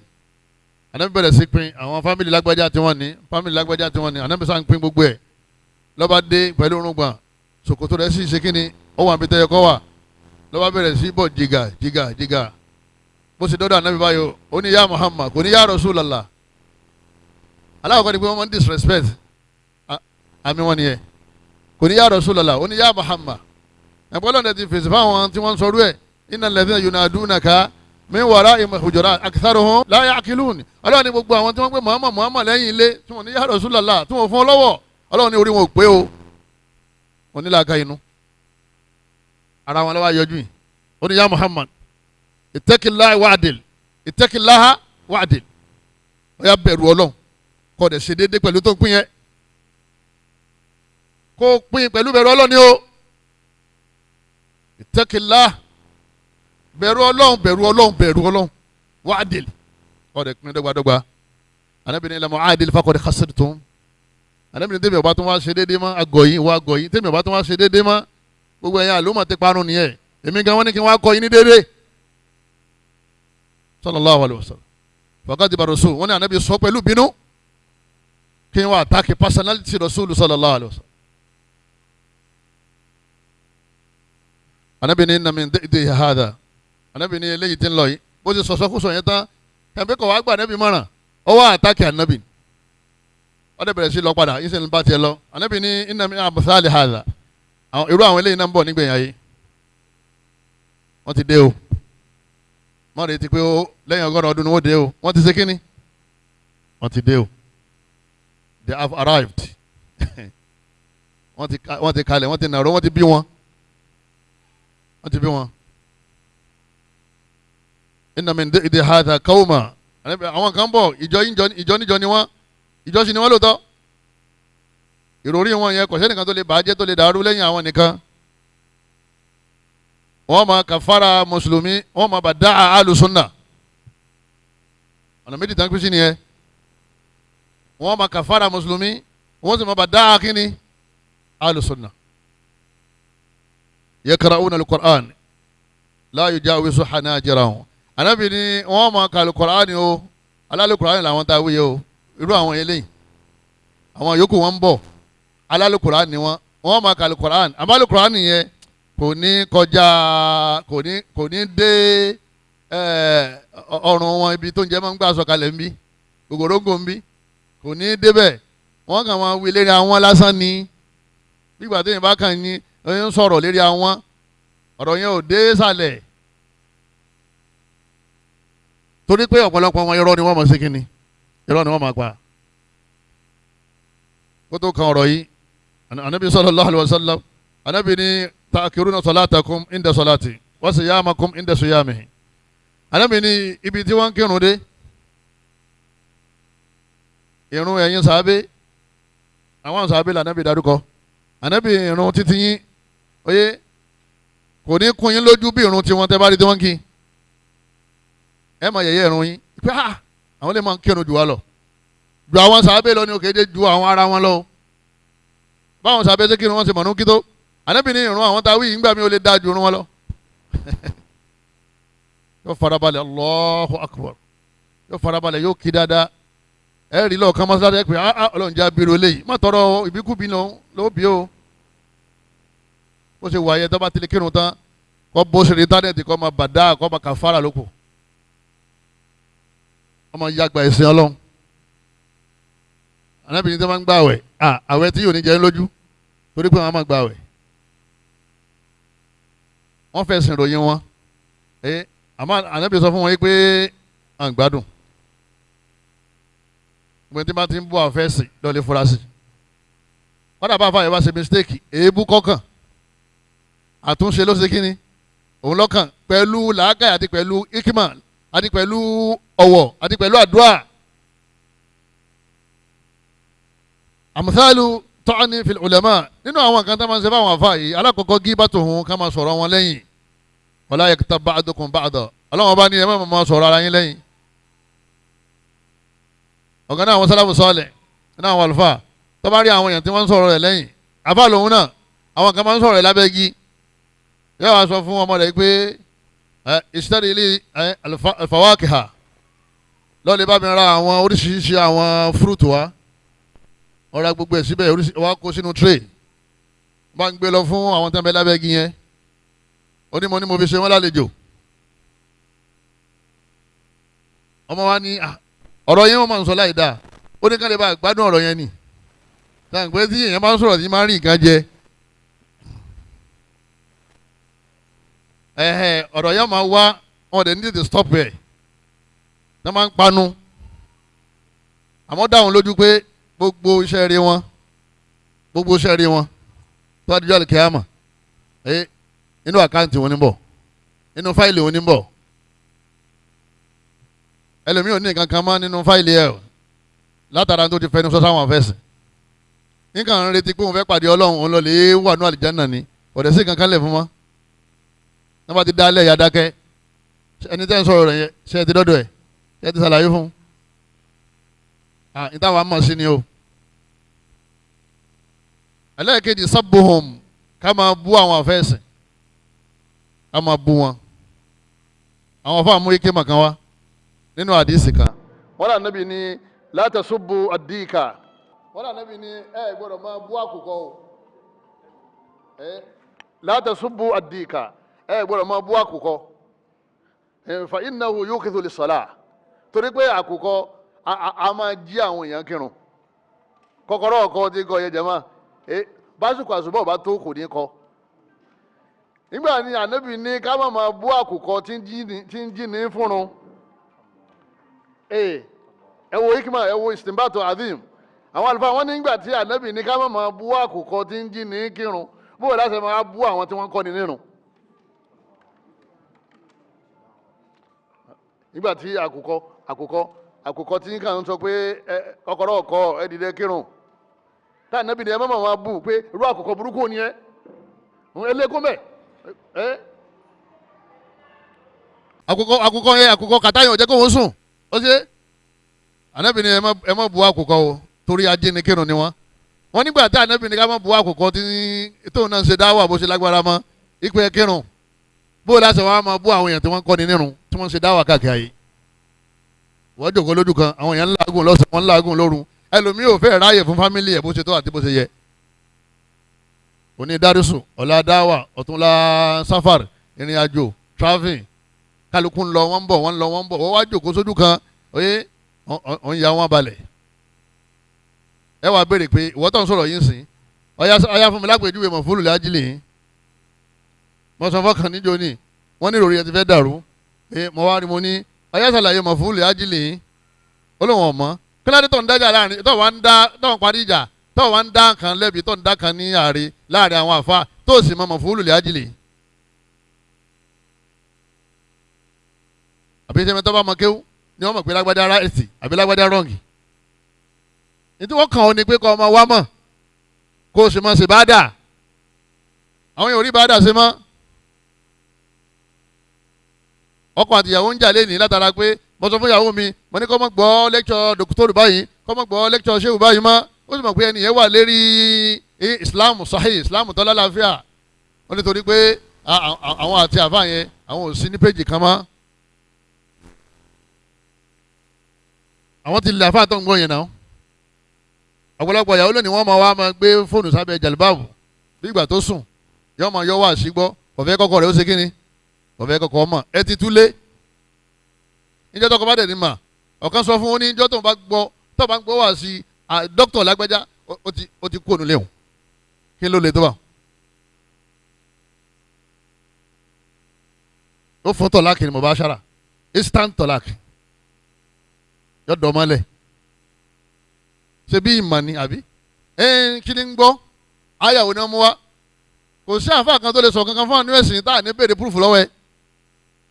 Ànábì bẹ̀rẹ̀ sí pín àwọn fámìlì lágbájá tí wọ́n ní, fámìlì lágbájá tí wọ́n ní. Ànábì sá ń pín gbogbo ẹ̀. Lọ́ba dé pẹ̀lú orúngbọ̀n, ṣòkòtò rẹ̀ sì ṣe kíni, ó wà níbi tẹ́yẹ kọ́ wà. Lọ́ba bẹ̀rẹ̀ sí bọ̀ jìgà. Bó ṣe dọ́dọ̀ Ànábì báyọ̀, ó ní yá Muhammad, kò ní yá Rasulallah. Aláwọ̀ ni pé wọ́n máa ń disrespect àmì wọn nìyẹn. Kò ní yá Rasulallah, ó ní yá Muhammad. Ẹ̀pọ̀ lọ́dẹ ti fèsì fáwọn tí wọ́n sọrú ẹ̀. Innal ladhina yunadunaka min wara'i hujurat aktharuhum la ya'qilun. Ọlọ́run ní gbogbo àwọn tí wọ́n gbé Muhammad lẹ́yìn ilé tí wọ́n ní yá Rasulallah tí wọ́n fún ọ lọ́wọ́. Ọlọ́run ní orí wọn ò pé o. Wọ́n ní làákà inú. Ara wọn lọ́wọ́ yọjú yìí. Ó ní yá Muhammad, ittaqillaha wa'dil. Ó yá bẹ̀rù Ọlọ́run. Kó dẹ̀ ṣe déédéé pẹ̀lú tó ń pín yẹn. Kó pín pẹ̀lú bẹ̀rù Ọlọ́run ni o. Ittaqillah, bẹ̀rù Ọlọ́run wa'dil. Ọ̀dẹ̀ pín dọ́gbadọ́gba. Ànábì ní lam mu'adil faqad khasirtum. Ànábì ní tèmi ọba tó wá ṣe déédéé mọ́ agọ̀yìn tèmi ọba tó wá ṣe déédéé mọ́ gbogbo ẹ̀yin àlùmọ̀ ti parun nìyẹn. Èmi gan wọ́n ní kí wọ́n á kọ́ yín ní déédéé. Sallallahu alayhi wa sallam. Faqadiba rasul, wọ́n ní Ànábì sọ pẹ̀lú bínú kí wọ́n àtàkì personality rasul sallallahu alayhi wa sallam. Ànábì ní inna min da'di hadha. Ànábì ní eléyìí tí ń lọ yìí bó ti sọ̀sọ́kùsọ̀ yẹn tán ẹ̀mí kọ̀ wá gbà Ànábì mọ̀ràn ó wá àtàkì Ànábì. Ó dẹ̀ bẹ̀rẹ̀ sí lọ padà yìí sì ń bá tiẹ̀ lọ. Ànábì ní inna min amthali hadha. Irú àwọn eléyìí náà ń bọ̀ nígbẹ̀yìn ayé. Wọ́n ti dé o. Wọ́n retí pé lẹ́yìn ọgọ́rùn ọdún ni wọ́n dé o. Wọ́n ti ṣe kíni? Wọ́n ti dé o. They have arrived. Wọ́n ti kalẹ̀, wọ́n ti nàró, wọ́n ti bí wọn. Inna min da'di hadha qawma. Àwọn kan bọ̀ ìjọ níjọ ni wọ́n. Ìjọ sì ni wọ́n lóòótọ́. Ìròrí wọn yẹn kò sẹ́nìkan tó lè bàjẹ́ tó lè dàrú lẹ́yìn àwọn nìkan. Wọ́n máa kàfàrà mùsùlùmí, wọ́n máa bàdá àlùsùnà. Ọ̀nà méjì tán kú sí nìyẹn. Wọ́n máa kàfàrà mùsùlùmí, wọ́n sì máa bàdá kíni àlùsùnà. Yaqra'una al-Qur'an la yujawizu hanajirahum. Ànábì ní wọ́n máa ka al-Qur'an o, alálùkùránì làwọn tá a wúyẹ o. Irú àwọn eléyìí àwọn yòókù wọn ń bọ̀ alálùkùránì ni wọ́n máa ka al-Qur'an. Àmọ́ al-Qur'an yẹn kò ní kọjá kò ní dé ọrùn wọn ibi tó ń jẹ́ máa ń gbà sọ̀kalẹ̀ ń bí gògòrógò ń bí kò ní débẹ̀. Wọ́n kàn máa wí lérí àwọn lásán ni gbígbà tó yẹn bá kàn yín ń sọ̀rọ̀ lérí àwọn ọ̀rọ̀ yẹn ò dé sàlẹ̀ torí pé ọ̀pọ̀lọpọ̀ wọn irọ́ ni wọ́n máa ṣe kínni irọ́ ni wọ́n máa pa. Kó tó kan ọ̀rọ̀ yìí Ànábì sallallahu alaihi wasallam Ànábì ní ta'khiruna salatakum inda salati wa siyamakum inda siyamihi. Ànábì ní ibi tí wọ́n ń kírun dé irun ẹ̀yin sàábé àwọn sàábé l'Ànábì dárúkọ. Ànábì irun títí yín oyè kò ní kún yín lójú bí irun tiwọn tẹ́ bá rí tí wọ́n kí ẹ máa yẹ̀yẹ́ irun yín pé àwọn lè máa kírun jù wá lọ ju àwọn sàábé lọ ní òkèdè ju àwọn ara wọn lọ báwọn sàábé ṣe kírun wọn ṣe mọ̀nú kí tó. Ànábì ní irun àwọn táwí yìí ń gbà mí ó lè dáa ju irun wọn lọ. Yóò farabalẹ̀ Allahu Akbar yóò farabalẹ̀ yóò kí dáadáa ẹ rí lọ́ọ̀ kan mọ́sálásí pé Ọlọ́run jẹ́ abirù eléyìí má tọrọ ìbíkúbi ló bí o. Bó ṣe wà yẹ tó bá tilẹ̀ kírun tán kọ́ bó ṣe íńtánẹ́ẹ̀tì kọ́ máa bàdá kọ́ máa kàfàrà lóko wọ́n máa yàgbà ẹ̀sìn ọlọ́run anábìrin tó máa ń gbà àwẹ̀ àwẹ̀ tí yóò ní jẹ́ lójú torí pé wọ́n máa gbà àwẹ̀ wọ́n fẹ́ sìn ròyìn wọn àmọ́ anábìrin sọ fún wọn yìí pé à ń gbádùn gbogbo tí wọ́n ti ń bọ́ àfẹ́sì lọ́ọ́ lè fura sí wọ́n dàbá fáyọ̀ bá ṣe mistake èébú kọ́kàn àtúnṣe ló ṣe kíni òun lọ́kàn pẹ̀lú làákàyè àti pẹ̀lú ikima àti pẹ̀lú ọ̀wọ̀ àti pẹ̀lú àdúrà. àmúṣálù tọ́ni fil ulama nínú àwọn nǹkan tó máa ń ṣe fáwọn àfa yìí alákọ̀ọ́kọ́ gíbátòhun ká máa sọ̀rọ̀ wọn lẹ́yìn wala yaktab ba'dukum ba'da ọlọ́wọ́n bá ní ẹ máa sọ̀rọ̀ ara yín lẹ́yìn. ọ̀gá náà àwọn sálàfù sọ́ọ̀lẹ̀ nínú àwọn àlùfáà tó bá rí àwọn èèyàn tí wọ́n ń sọ̀rọ̀ rẹ̀ lẹ́yìn àfa lòun náà àwọn kan máa ń sọ̀rọ̀ rẹ̀ lábẹ́ igi yóò wá sọ fún ọmọ rẹ̀ pé ìṣẹ́rí ilé alfawakiha lọ́ọ́ lè bá mi ra àwọn oríṣiríṣi àwọn fúrúùtù wa ọ̀rá gbogbo ẹ̀ síbẹ̀ wá kó sínú tray bá ń gbé lọ fún àwọn tẹ́ńbẹ́ lábẹ́ igi yẹn onímọ̀ ni mo fi ṣe wọ́n lálejò ọmọ wa ní ọ̀rọ̀ yẹn wọ́n máa ń sọ láì dáa ó ní ká lè bá gbádùn ọ̀rọ̀ yẹn ni táwọn pé tí èèyàn bá ń sọ̀rọ̀ tí máa ń rí nǹkan jẹ ọ̀rọ̀ yẹn máa wá wọn dẹ̀ ní tètè stop ẹ̀ ní wọ́n máa ń panu àmọ́ dáhùn lójú pé gbogbo iṣẹ́ rí wọn tó bá dijọ́ àlùkìyámà inú àkáǹtì wọn ní bọ̀ nínú fáìlì wọn ní bọ̀ ẹlòmíì ò ní nǹkan kan mọ́ nínú fáìlì ẹ̀ látara tó ti fẹnu sọ sáwọn afẹ́sìn nǹkan ń retí pé òun fẹ́ pàdé ọlọ́run òun lọ lè wà ní àlìjánnà ni ọ̀dẹ̀ sí kankan lẹ̀ fún mọ́ ní wọ́n ti dá alẹ́ ìyá dákẹ́ ẹni tẹ́ ń sọ̀rọ̀ rẹ̀ yẹn ṣe ti dọ́dọ̀ ẹ̀ ṣe ti ṣàlàyé fún ní táwọn mọ̀ sí ni o. ẹlẹ́ẹ̀kejì sabbuhum ká máa bú àwọn afẹ́sìn ká máa bú wọn àwọn afọ àmú ike màkàn wá nínú àdìsí kan wọ́n là níbi ní la tasubbu ad-dika wọ́n là níbi ní gbọ́dọ̀ máa bú àkùkọ o la tasubbu ad-dika gbọ́dọ̀ máa bú àkùkọ fa innahu yuqidhu lis-salah torí pé àkùkọ a máa jí àwọn èèyàn kírun kọ́kọ́rọ́ ọkọ tí kò yẹ jẹmọ básùkò àṣùbọ bá tó kò ní kọ nígbà ní ànábì ní ká má máa bú àkùkọ tí ń jí ní fúnrun ẹ wo ikima ẹ wo istinbato azim àwọn àlùfáà wọn nígbà tí ànábì ní ká má máa bú àkùkọ tí ń jí ní kírun bó o láṣẹ máa bú àwọn tí wọ́n kọ́ ni nínú. nígbà tí àkùkọ tí kàn ń sọ pé kọ́kọ́rọ́ ọkọ ẹ dìde kírun tá ànábì ni ẹ má máa bú pé irú àkùkọ burúkú ni ẹ ẹlẹ́kùn bẹ́ẹ̀ àkùkọ yẹn àkùkọ kàtáyàn ò jẹ́ kó wọ́n sùn ó ṣe ànábì ni ẹ má bú àkùkọ o torí ajé ni kírun ni wọ́n nígbà tá ànábì ni ká má bú àkùkọ tí tóun náà ń ṣe dáwà bó ṣe lágbára mọ́ ìpè kírun bó o láṣẹ wọn á máa bú àwọn èèyàn tí wọ́n ń kọ́ni nírun tí wọ́n ń ṣe dáwà káàkiri ayé wọ́n jòkó lójú kan àwọn èèyàn ń làágùn lọ́sàn-án wọ́n ń làágùn lóru ẹlòmíì ò fẹ́ ráàyè fún fámìlì ẹ̀ bó ṣe tó àti bó ṣe yẹ. òní dárísù ọ̀la dáwà ọ̀túnla sáfàr ìrìn àjò travelling kálukú ń lọ wọ́n ń bọ̀ wọ́n wá jòkó sójú kan oyè òun ya wọn balẹ̀. ẹ wàá béèrè pé ìwọ tó ń sọ̀rọ̀ yín sìn ọ̀yá fún mi lápèjúwe mọ̀ fúlù lájílì yín mo sọ fọkàn níjó ní wọ́n ní ìròrí ẹ ti fẹ́ dàrú mo wá rí mo ní ọyá ṣàlàyé mọ̀ fún olùyájílì yín olóhùn ọ̀mọ́ kílódé tó ń dájà láàrin tó wà ń parí ìjà tó wà ń dá kan lẹ́bi tó ń dá kan ní ààrẹ láàrin àwọn àfa tó sì mọ̀ fún olùyájílì. àbí ṣe mẹ́tọ́ bá mọ kéwú ni wọ́n mọ̀ pé lágbájá ráìtì àbí lágbájá rọ́ǹgì. ní tí wọ́n kàn ó ní pé kọ́ ọmọ wa mọ̀ kó o sì mọ̀ sí bá dà àwọn yòó rí bá dà sí mọ́. ọkọ àti ìyàwó ń jà lẹ́nìí látara pé mo sọ fún ìyàwó mi mo ní kó má gbọ́ lẹ́kṣọ̀ dòkítọ́rù báyìí kó má gbọ́ lẹ́kṣọ̀ ṣéwù báyìí mọ́ ó sì mọ̀ pé ẹnìyẹn wà lérí islam sahih islam tó lálàáfíà ó ní torí pé àwọn àti àfáà yẹn àwọn ò sí ní péjì kan mọ́ àwọn ti lè àfáà tó ń gbọ́ yẹn náà ọ̀pọ̀lọpọ̀ ìyàwó lónìí wọ́n máa wá máa gbé fóònù sábẹ́ jàlibáàbù bí ìgbà tó sùn yóò máa yọ wá sí gbọ́ kò fẹ́ kọ́kọ́ rẹ̀ ó ṣe kíni ọ̀fẹ́ kọ̀kọ́ ọmọ ẹ ti túlé níjọ́ tó kọ́ bá dẹ̀ ní mà ọ̀kan sọ fún wọn ní níjọ́ tó bá gbọ́ wá sí dókítà lágbájá ó ti kú ònú léwu kí ló lè tó bá ó fún tọ́láàkì ni mo bá ṣára instant tọ́láàkì yọ̀dọ̀ ọmọlẹ̀ ṣe bí ìmọ̀ ni àbí kí ni ń gbọ́ ayàwó ni wọ́n mú wa kò sí àǹfààní kan tó lè sọ kankan fún àwọn ẹ̀sìn tá à ní béèrè púrúfù lọ́wọ́ ẹ̀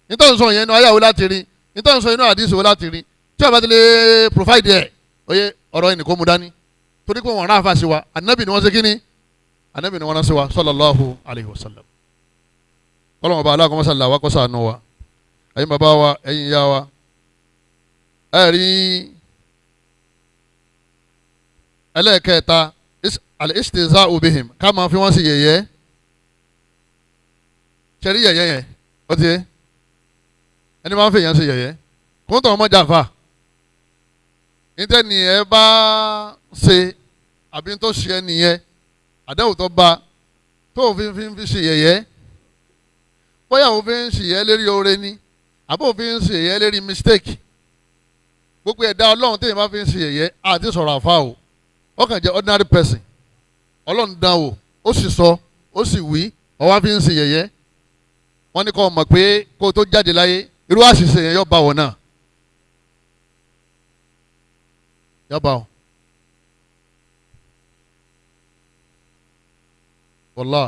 nítorí sọ yẹn nu ayàwó láti rí nítorí sọ yẹn nu àdìsí wo láti rí tí a bá ti lè provide ẹ̀ oye ọ̀rọ̀ ẹnì kó mu dání torí pé wọ́n rán àfa sí wa ànábì ni wọ́n ṣe kí ni ànábì ni wọ́n rán sí wa sallallahu alayhi wa sallam kọ́lọ́mù ọba aláàkọ́ mọ́sálà wa kọ́ sànù wa ẹ̀yin bàbá wa ẹ̀yin ìyá wa ẹ̀ rí ẹlẹ́ẹ̀kẹta al-istihza'u bihim ká máa fi wọ́n sí yẹ̀yẹ́ ṣẹ́rí yẹ̀yẹ́ yẹn ó ti yẹ ẹni máa ń fi yẹn sí yẹ̀yẹ́ kó tó ọmọ jàǹfà nítẹ̀ni ẹ bá ṣe àbí tó ṣe ẹ nìyẹn àdáwò tó bá tó òfin fi ṣe yẹ̀yẹ́ bóyá òfin ṣe yẹ̀yẹ́ lérí oore ni àbí òfin ṣe yẹ̀yẹ́ lérí mistake gbogbo ẹ̀dá ọlọ́run téèyàn bá fi ń ṣe yẹ̀yẹ́ àti sọ̀rọ̀ àfa o ó kàn jẹ́ ordinary person ọlọ́run dán wò ó sì sọ ó sì wí ọwọ́ fi ń ṣe yẹ̀yẹ́ wọ́n ní kó mọ̀ pé kó tó jáde láyé irú àṣìṣe yẹn yóò bá wọn náà yóò bá wọn. wọ́lá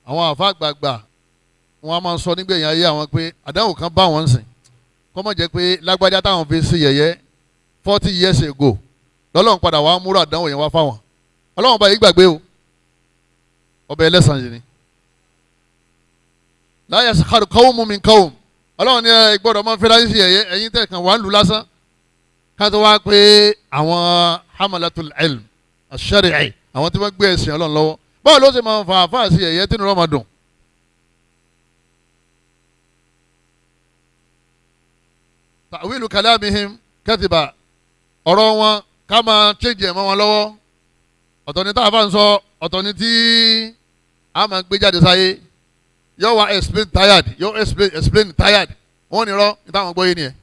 àwọn àfa àgbààgbà wọn a máa sọ nígbẹ̀yìn ayé àwọn pé àdánwò kan bá wọn sìn kó má jẹ́ pé lágbájá táwọn fi ṣe yẹ̀yẹ́ 40 years ago lọ́lọ́run padà wàá múrò àdánwò yẹn wá fáwọn ọlọ́run bá yí gbàgbé o ọbẹ̀ ẹlẹ́sàn yìí ni la yaskharu qawmun min qawm ọlọ́run ní ẹ gbọ́dọ̀ máa fẹ́ra sí ẹ̀yẹ ẹ̀yin tẹ̀ kàn wá ń lu lásán ká tó wá pé àwọn hamalatul ilm ash-shar'i àwọn tí wọ́n gbé ẹ̀sìn ọlọ́run lọ́wọ́ báwo ló ṣe máa fa àfáà sí ẹ̀yẹ tí nìrọ̀ máa dùn. ta'wilu kalamihim kadhiba ọ̀rọ̀ wọn ká máa change ẹ̀ mọ́ wọn lọ́wọ́ ọ̀tọ̀ ni táwọn afáàn sọ ọ̀tọ̀ ni tí a máa gbé jáde sáyé yóò wá explain tired yóò explain tired wọ́n ní rọ́ ní táwọn gbọ́ yé nìyẹn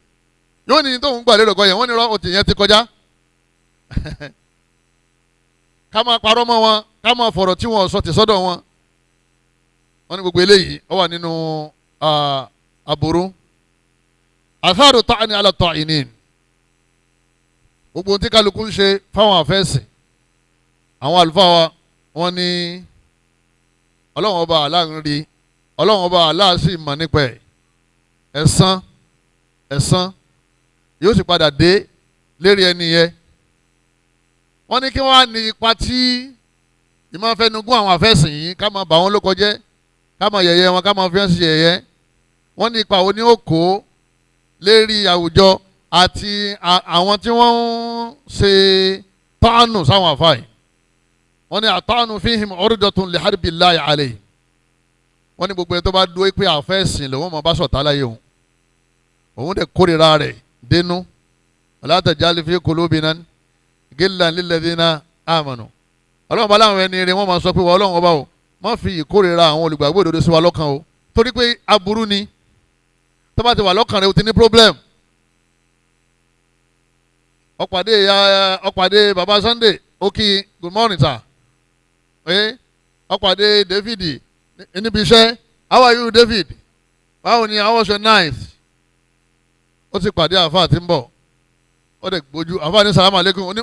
yóò ní tóun gbà lérò kọ́ yẹn wọ́n ní rọ́ òtí yẹn ti kọjá ká máa parọ́ mọ́ wọn ká máa fọ̀rọ̀ tí wọ́n sọ ti sọ́dọ̀ wọn wọ́n ní gbogbo eléyìí ó wà nínú aburú atharu ta'ani ala ta'inin gbogbo ohun tí kálukú ń ṣe fáwọn àfẹ́sìn àwọn àlùfáà wa wọ́n ní ọlọ́run ọba aláàrin rí ọlọ́run ọba aláàsì mọ̀ nípa ẹ̀san yóò sì padà dé lérí ẹni yẹn wọ́n ní kí wọ́n á ní ipa tí ìmọ̀fẹ́nugún àwọn àfẹ́sìn yìí ká máa bà wọ́n lóko jẹ́ ká máa yẹ̀yẹ́ wọn ká máa fi hàn sí yẹ̀yẹ́ wọ́n ní ipa wo ni ó kó lérí àwùjọ àti àwọn tí wọ́n ń ṣe tọ́ánù sáwọn àfáà yìí wọ́n ní àtọ́ánù fíhìm ọ̀rọ̀dọ̀tún lè hàrìbí láì àlẹ́ yìí wọ́n ní gbogbo ẹni tó bá dúró pé àfẹ́sìn lòun mọ̀ bá sọ̀tá láyé òun dẹ̀ kórìíra rẹ̀ dénú wala tajal fi qulubina gillan lilladhina amanu ọlọ́run bá láwọn ẹni rẹ̀ wọ́n máa sọ pé wọ́n ọlọ́run ọba o má fi ìkórìíra àwọn olùgbàgbọ́ òdodo sí wa lọ́kàn o torí pé aburú ni tó bá ti wà lọ́kàn rẹ̀ o ti ní problem ọ̀pàdé baba Sunday oki good morning sir ọ̀pàdé David níbi iṣẹ́ how are you David báwo ni how was your night ó ti pàdé àáfàá tí ń bọ̀ ó dẹ̀ gbójú àáfàá ní salamu aleykum ó ní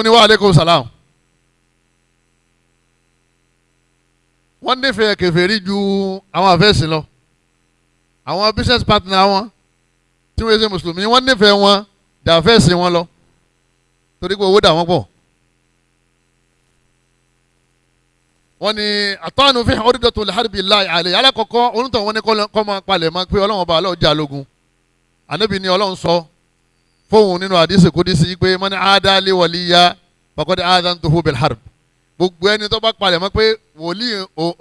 ní wa aleykum salam wọ́n nífẹ̀ẹ́ kèfèrí ju àwọn àfẹ́sìn lọ àwọn business partner wọn tí wọ́n ṣe mùsùlùmí wọ́n nífẹ̀ẹ́ wọn dà àfẹ́sìn wọn lọ torí pé owó dà wọ́n pọ̀. wọ́n ní àtọ́nù fi hàn orídọ̀tò lẹ́hàrìbí láì àlè alákọ̀ọ́kọ́ onítọ̀ wọn ní kọ́ máa palẹ̀ máa pé ọlọ́run ọba aláwọ̀ jà lógun ànábì ni ọlọ́run sọ fóun nínú àdìsí kúdísí pé mọ́ni àádáálé wàlíyá faqad aadantuhu bil harb gbogbo ẹni tó bá palẹ̀ máa pé wòlíì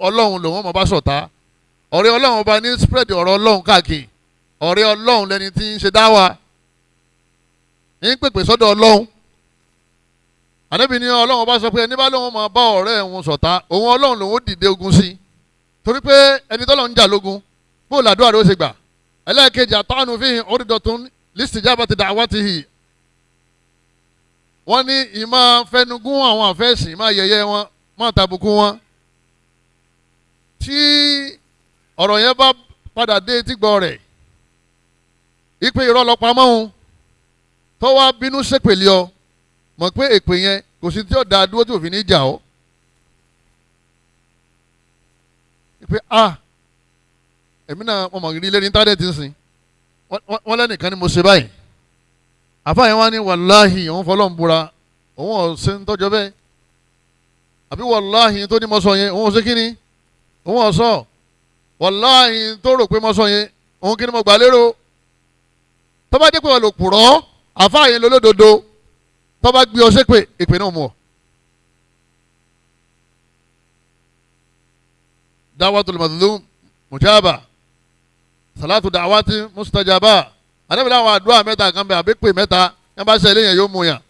ọlọ́run lòun máa bá ṣọ̀tá ọ̀rẹ́ ọlọ́run ọba ní spread ọ̀rọ̀ ọlọ́run káàkiri ọ̀rẹ́ ọlọ́run lẹni tí ń ṣe dáwà ń pèpè sọ́dọ̀ ọlọ́run ànábì ní ọlọ́run bá sọ pé ẹni bá lóun máa bá ọ̀rẹ́ òun ṣọ̀tá òun ọlọ́run lòun ó dìde ogun sí torí pé ẹni tọ́lọ́ ń jà lógun bó làdúrà ló ṣe gbà. ẹlẹ́ẹ̀kejì àtọ́nù fíhìn orídọ̀tún listijabati da'watihi. wọ́n ní ìmọ̀ fẹnugún àwọn àfẹ́sìn ìmọ̀ yẹ̀yẹ́ wọn mọ̀ tàbùkù wọn. tí ọ̀rọ̀ yẹn bá padà dé etígbọ̀ rẹ̀ ìpè irọ́ lọ pamọ́ òun tó wá bínú ṣépèlé ọ mọ̀ pé èpè yẹn kò sí tí ó da dúró tí òfin ní jà ọ́. ìpè èmi náà mo mọ̀ rí lé ní íńtánẹ́ẹ̀tì ń sìn wọ́n lẹ́nìkan ni mo ṣe báyìí àfa yẹn wá ní wàláhì òun fọlọ́ ń búra òun ò ṣe ń tọ́jọ́ bẹ́ẹ̀ àbí wàláhì tó ní mo sọ yẹn òun ò ṣe kí ni òun ò sọ wàláhì tó rò pé mo sọ yẹn òun kí ni mo gbà lérò tó bá dé pé wọ́n lò pùrọ́ àfa yẹn lólódodo tó bá gbé ọ ṣépè èpè náà mú ọ. dáwàtul mazlum mujaba salatu da'awati mustajaba àdébìlẹ̀ àwọn àdúrà mẹ́ta kan bẹ àbí pè mẹ́ta yẹn bá ṣe eléyẹn yóò mú yàn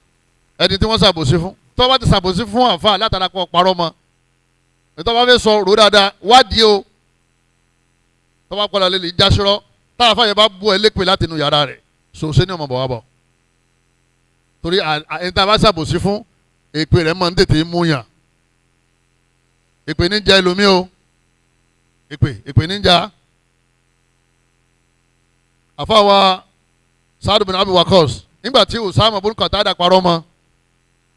ẹni tí wọ́n ṣàbòsí fún tó bá ti ṣàbòsí fún àfa látara kọ́ parọ́ mọ́ ètò bá fẹ́ sọ rò dáadáa wádìí o tó bá padà lè lè jáṣọ́rọ́ tá àfa yẹn bá bú ẹ lépè láti inú yàrá rẹ̀ sòsé ní ọmọ bọ̀ wá bọ̀ torí ẹni tá a bá ṣàbòsí fún èpè rẹ̀ máa ń tètè mú yàn èpè ní jẹ́ ẹlòmíì o èpè ní jà àfàwà Saadu bin Abi Waqqas nígbà tí Usama bin Qatada parọ́ mọ́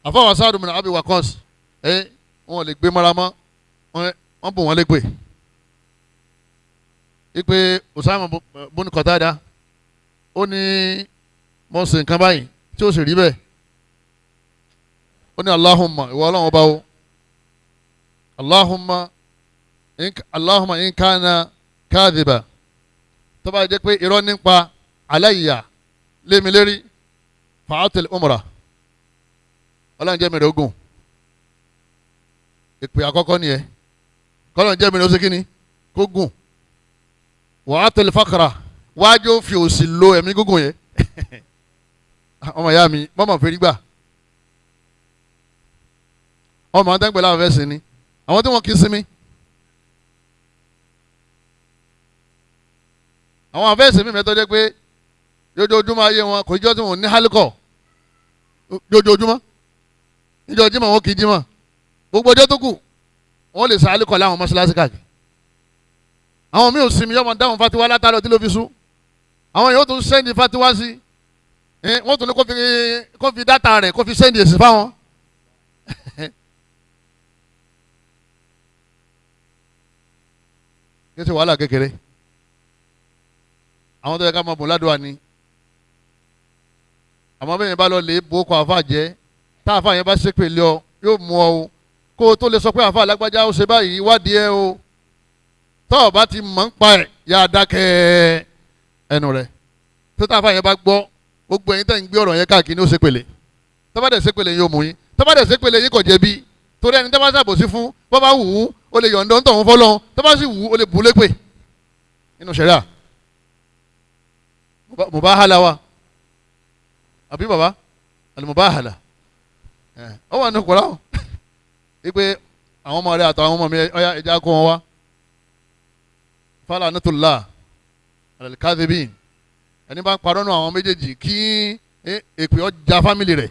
àfàwà Saadu bin Abi Waqqas wọn ò lè gbé mọ́ra mọ́ wọ́n bò wọ́n lé pè ipe Usama bin Qatada ó ní mo ṣe nǹkan báyìí tí ó sì rí bẹ́ẹ̀ ó ní Allahumma ìwọ ọlọ́run ọba o Allahumma in kana kadhiba tó bá jẹ́ pé irọ́ nípa aláìyá lémi lérí fa'atil umra ọlọ́run jẹ́ mẹ́rin ogun ìpè àkọ́kọ́ nìyẹn kọ́lọ́run jẹ́ mẹ́rin ó ṣe kíni kó gùn wa'atil faqra wájú fi òsì lo ẹ̀mí gúngùn yẹn ọmọ ìyá mi mọ́mọ́ fèrè gbà ọmọ àwọn tẹ́ǹpẹ̀ láwọn fẹ́ sin ni àwọn tí wọ́n kì í sinmi àwọn àfẹ́sẹ̀ mi mẹ́tọ́ jẹ́ pé jójoojúmọ́ ayé wọn kò jọ́ tí wọn ní hálíkọ̀ jójoojúmọ́ níjọ́ jímọ̀ wọn kì í jímọ̀ gbogbo ọjọ́ tó kù wọ́n lè sa hálíkọ̀ láwọn mọ́ṣáláṣí káàkiri àwọn mi ò sinmi yọmọ dáhùn fatiwa látàrọ tí ló fi sú àwọn yóò tún sẹ́ndì fatiwa sí wọ́n tún ní kó fi dátà rẹ̀ kó fi sẹ́ndì èsì fáwọn. kí ṣe wàhálà kékeré àwọn tó yẹ ká máa bùn ládùúgbò ni àmọ́ bẹ́ẹ̀ yẹn bá lọ lè bo ọkọ̀ àfa jẹ́ tá àfa yẹn bá ṣépè lé ọ yóò mú ọ o kó o tó lè sọ pé àfa alágbájá ó ṣe báyìí wádìí ẹ o tọ́ ọ bá ti mọ̀ ń pa ẹ̀ yá a dákẹ́ ẹnu rẹ̀ tó tá àfa yẹn bá gbọ́ gbogbo ẹ̀yin tẹ̀ ń gbé ọ̀rọ̀ yẹn káàkiri ní ó ṣépèlé tó bá dẹ̀ ṣépèlé yóò mú yín tó bá dẹ̀ ṣépèlé yín kò jẹ̀bi torí ẹni tó bá ṣàbòsí fún bó bá wù ú ó lè yọ̀ǹda ń tọ̀ wọn fọ́lọ́hún tó bá sì wù ú ó lè bù ú lépè nínú ṣẹ̀ríà mubahala wa àbí baba alimubahala ọ wà ní kura o ipe àwọn ọmọ rẹ àtàwọn ọmọ mi ọyá ẹja kó wọn wá fàlà anatolá alikadebin ẹni bá ń parọ́ nù àwọn méjèèjì kí èpè ọjà fámìlì rẹ̀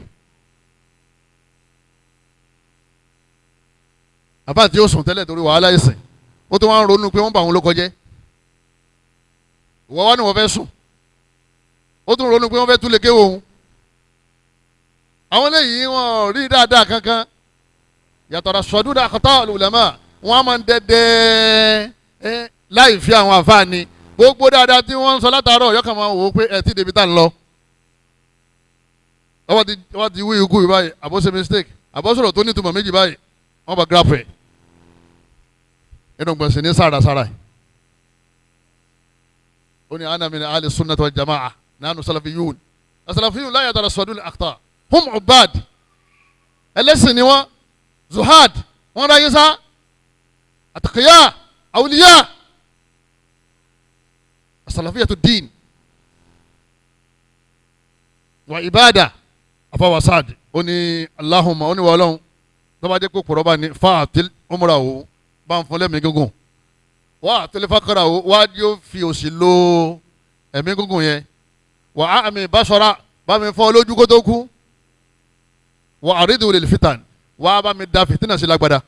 àbá tí ó sùn tẹ́lẹ̀ torí wàhálà ẹ̀sìn ó tó wá ń ronú pé wọ́n bá àwọn olóko jẹ́ ìwọ wá ní wọ́n fẹ́ sùn ó tún ronú pé wọ́n fẹ́ tún lè ké òun àwọn eléyìí wọn rí dáadáa kankan yàtọ̀ ra sọdúdà àkọ́tà ulama wọn a máa ń dẹ́dẹ́ láì fi àwọn àfáàní gbogbo dáadáa tí wọ́n ń sọ látàárọ̀ ọ̀yọ́ kan máa wò ó pé ẹ̀ tí débi tá ń lọ wọ́n ti wí ikú yìí báyìí àbó ṣe mistake àbó sọ̀rọ̀ tó nítumọ̀ méjì báyìí wọ́n bá gírafẹ̀ inú gbọ̀nsẹ̀ ní sárasára ó ní ana min ahli sunnah wal jama'a nahnu salafiyun as-salafiyun la yatarasadun al-akhta hum ubad ẹlẹ́sìn ni wọ́n zuhad wọ́n ráyé sá àtàkìyà awliya as-salafiyatu din wa ibada afawa Saad ó ní Allahumma ó ní wọ́ọ́lọ́hún tó bá jẹ́ pé kòrọ́ bá ní fáàtìl umrahu bá ń fún lẹ́mìí gígùn wà á tẹ́lẹ̀ fákàrà ó wá yóò fi òsì lo ẹ̀mí gígùn yẹn wà á àmì basara bá mi fọ́ lójú kó tó kú wà á rídìí lil fitan wà á bá mi da fìtínà sí lágbádá.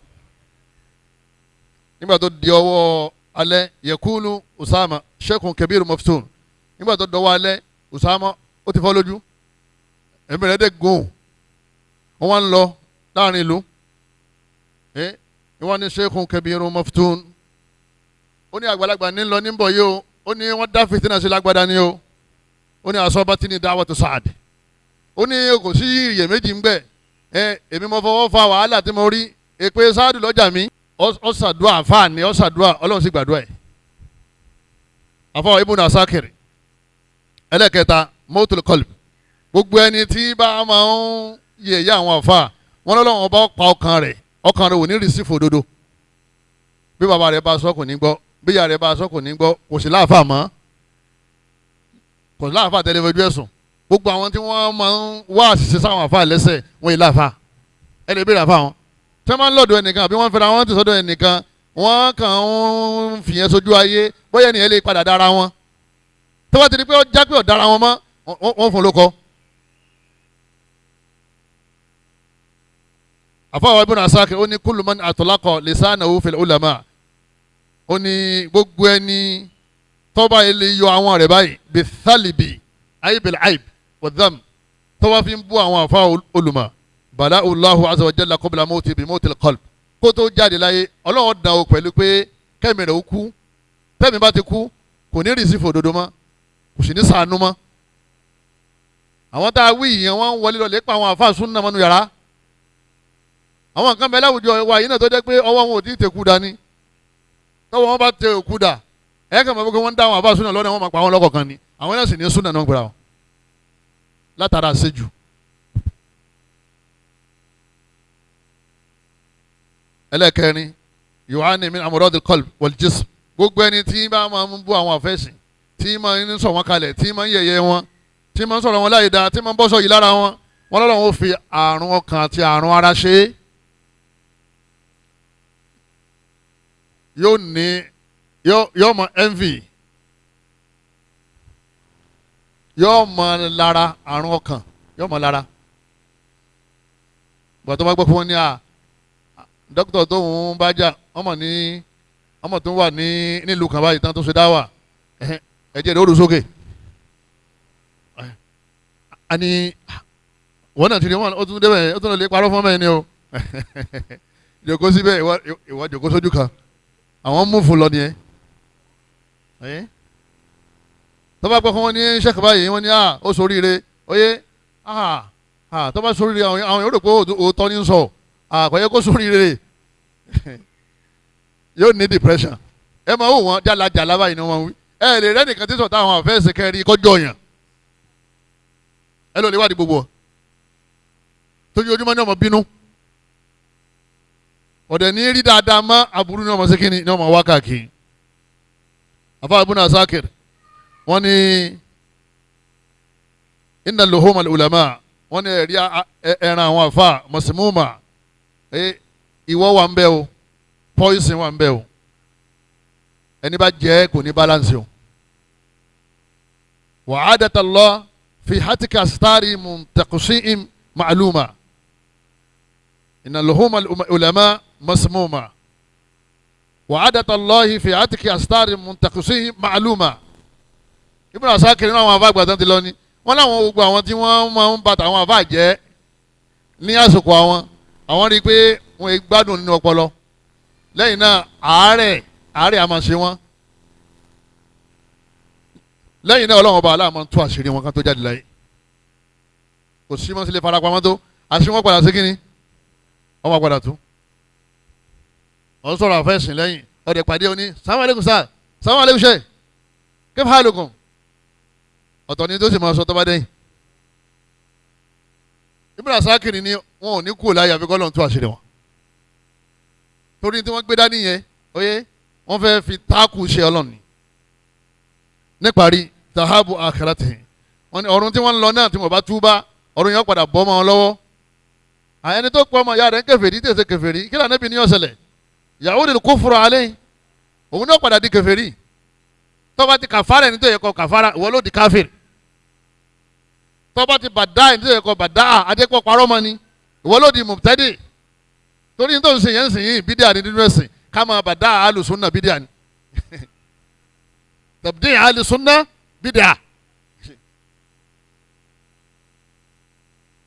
nígbà tó di ọwọ́ alẹ́ yẹkulu Usama sheikhun kabiru maftun nígbà tó dọwọ́ alẹ́ Usama ó ti fọ́ lójú ẹ̀mí rẹ̀ dẹ̀ gùn wọ́n wá ń lọ láàrin ìlú ìwọ́n ní sheikhun kabiru maftun ó ní àgbàlagbà ní lọ níbọ̀ yìí o ó ní wọ́n dá fìtínà sí lágbádá ni o ó ní asọ́bátí ní da'watu Sa'ad ó ní kò sí iyèméjì ń bẹ̀ èmi mo fọwọ́ fa wàhálà tí mo rí èpè Sáàdù lọ́jà mi ó ṣàdúà àfáàní ó ṣàdúà ọlọ́run sì gbàdúrà ẹ̀ àfọwọ́ Ibn Asakir ẹlẹ́kẹta mautul qalb gbogbo ẹni tí bá máa ń yẹ̀yẹ́ àwọn àfáà wọn lọ́lọ́run ọba pa ọkàn rẹ̀ ò ní rìsífù òdodo bí bàbá rẹ̀ bá sọ kò ní gbọ́ bí ìyá rẹ̀ bá sọ kò ní gbọ́ kò sí láàfáà mọ́ kò sí láàfáà tẹ́lẹ̀ fojú ẹ̀sùn gbogbo àwọn tí wọ́n máa ń wá àṣìṣe sáwọn àfáà lẹ́sẹ̀ wọ́n yìí láàfáà ẹni ìbéèrè àfáà wọn tí wọ́n máa ń lọ́dọ̀ ẹnìkan àbí wọ́n fẹ́ra wọn ti sọ́dọ̀ ẹnìkan wọ́n kàn ń fìyẹn sójú ayé bóyá ẹnìyẹn lè padà dára wọn tí wọ́n ti di pé ó já pé ó dára wọn mọ́ wọ́n fún lóko. àfáà Ibn Asakir ó ní kullu man atlaqa lisanahu fil ulama ó ní gbogbo ẹni tọ́ba yẹn lè yọ àwọn rẹ̀ báyìí bithalibi ayé bil aib wadham tọ́ba fi ń bú àwọn àfáà olùmọ̀ bala Allahu azza wa jalla qabla mawti bi mawtil qalb kó tó jáde láyé ọlọ́run dàn ó pẹ̀lú pé kẹ́mi rẹ̀ ó kú tẹ́mi bá ti kú kò ní rìsí fòdodo mọ́ kò sì ní sànú mọ́. àwọn tá a wí yìí wọ́n ń wọlé lọ lépa àwọn àfáà súnà mọ́nu yàrá àwọn nǹkan bẹ́ẹ̀ láwùjọ wa yìí náà tó jẹ́ pé ọwọ́ wọn ò tí ì tẹ̀kú dání tọ́wọ́ wọn bá tẹ òkú dà ẹ̀ kàn máa fọ́ pé wọ́n ń dá àwọn àfáà súnà lọ́nà wọn máa pa àwọn lọ́kọ̀ọ̀kan ni àwọn náà sì ní súnà náà gbéra wọn látara àṣejù. ẹlẹ́kẹrin yohane min amúrọ́dì qalb wal jism gbogbo ẹni tí bá máa ń bú àwọn àfẹ́sìn tí máa ń sọ wọn kalẹ̀ tí máa ń yẹ̀yẹ́ wọn tí máa ń sọ̀rọ̀ wọn láyé dáa tí máa ń bọ́sọ̀ yìí lára wọn wọn lọ́dọ̀ wọn ó fi àrùn ọkàn àti àrùn ara ṣe é yóò ní yóò mọ envy yóò mọ lára àrùn ọkàn yóò mọ lára gbọ́dọ̀ bá gbọ́ fún wọn ní dókítà tó ń bá jà ọmọ tó wà nílùú kan báyìí tán tó ṣe dá wà ẹ̀jẹ̀ rẹ̀ ó rú sókè àní wọn náà ti rí wọn ó tún débẹ̀ ó tún lè parọ́ fún ọmọ ẹni o jòkó síbẹ̀ ìwọ jòkó sójú kan àwọn mú fún lọ nìyẹn tó bá gbọ́ fún wọn ní sẹ́kì báyìí wọ́n ní ó soríire oyé tó bá soríire àwọn yóò rò pé òótọ́ ní sọ àkọ́yẹ́ kó soríire yóò ní depression ẹ máa wò wọ́n jálajàlá báyìí ni wọ́n wí ẹ lè rẹ́nìkan tí sọ̀tà àwọn àfẹ́sẹ̀ kẹrin kọjọ́ yàn ẹ lọ lè wádìí gbogbo tójú ojúmọ́ ní ọmọ bínú ọ̀dẹ̀ ní rí dáadáa mọ́ aburú ní ọmọ sékìní ní ọmọ wákàkì àfáà Ibn Asakir wọ́n ní inna luhuma al-ulama wọ́n ní ẹ̀rí ẹran àwọn àfáà mọ̀símùmá ìwọ wà ń bẹ o poison wà ń bẹ o ẹni bá jẹ́ kò ní balance o wa adatallah fi hatika stari muntaqsim ma'luma inna luhuma al-ulama masmuma wa adatallah fi hatika stari muntaqsim ma'luma Ibn Asakir náà àwọn àfáà gbàtàn ti lọ ni wọ́n láwọn gbogbo àwọn tí wọ́n máa ń bàtà àwọn àfáà jẹ́ ní àsìkò àwọn rí i pé wọ́n gbádùn nínú ọpọlọ lẹ́yìn náà àárẹ̀ àmọ́ ṣe wọ́n lẹ́yìn náà ọlọ́run ọba aláàmọ́ tú àṣírí wọn kan tó jáde láyé kò sí mọ́ sílé farapamọ́ tó àṣírí wọn padà sí kínní wọ́n máa padà tú wọ́n sọ̀rọ̀ àfẹ́sìn lẹ́yìn ọ̀dẹ̀ pàdé oní sàmú aleykum sáà sàmú aleykum ṣe kayfa halukum ọ̀tọ̀ ni tó sì máa sọ tó bá dẹ́yìn Ibn Asakir ni wọn ò ní kú láyé àfikọ́ lọ́n tú àṣírí wọn torí tí wọ́n gbé dání yẹn oyé wọ́n fẹ́ fi táàkù ṣe ọlọ́ni níparí tahabu akhiratihim wọ́n ní ọ̀run tí wọ́n ń lọ náà tí wọ́n bá túbá ọ̀run yẹn padà bọ́ ọmọ wọn lọ́wọ́. àyẹni tó pọ̀ ọmọ ìyá rẹ̀ ń kèfèrí tẹ̀sẹ̀ kèfèrí kí lànà bí ní ọ̀sẹ̀lẹ̀ ya'udul kufru alayhi òun náà padà di kèfèrí tó bá ti kàfàrà ẹni tó yẹ kó kàfàrà ìwọ ló di káfíìrì tó bá ti bàdá ẹni tó yẹ kó bàdá adékọ̀ parọ́ mọ́ ni ìwọ ló di mubtadi torí ní tó ń sìn yẹn ń sìn yìí bídíà ni nínú ẹ̀sìn ká máa bàdá alùsùnà bídíà ni tabdi alùsùnà bídíà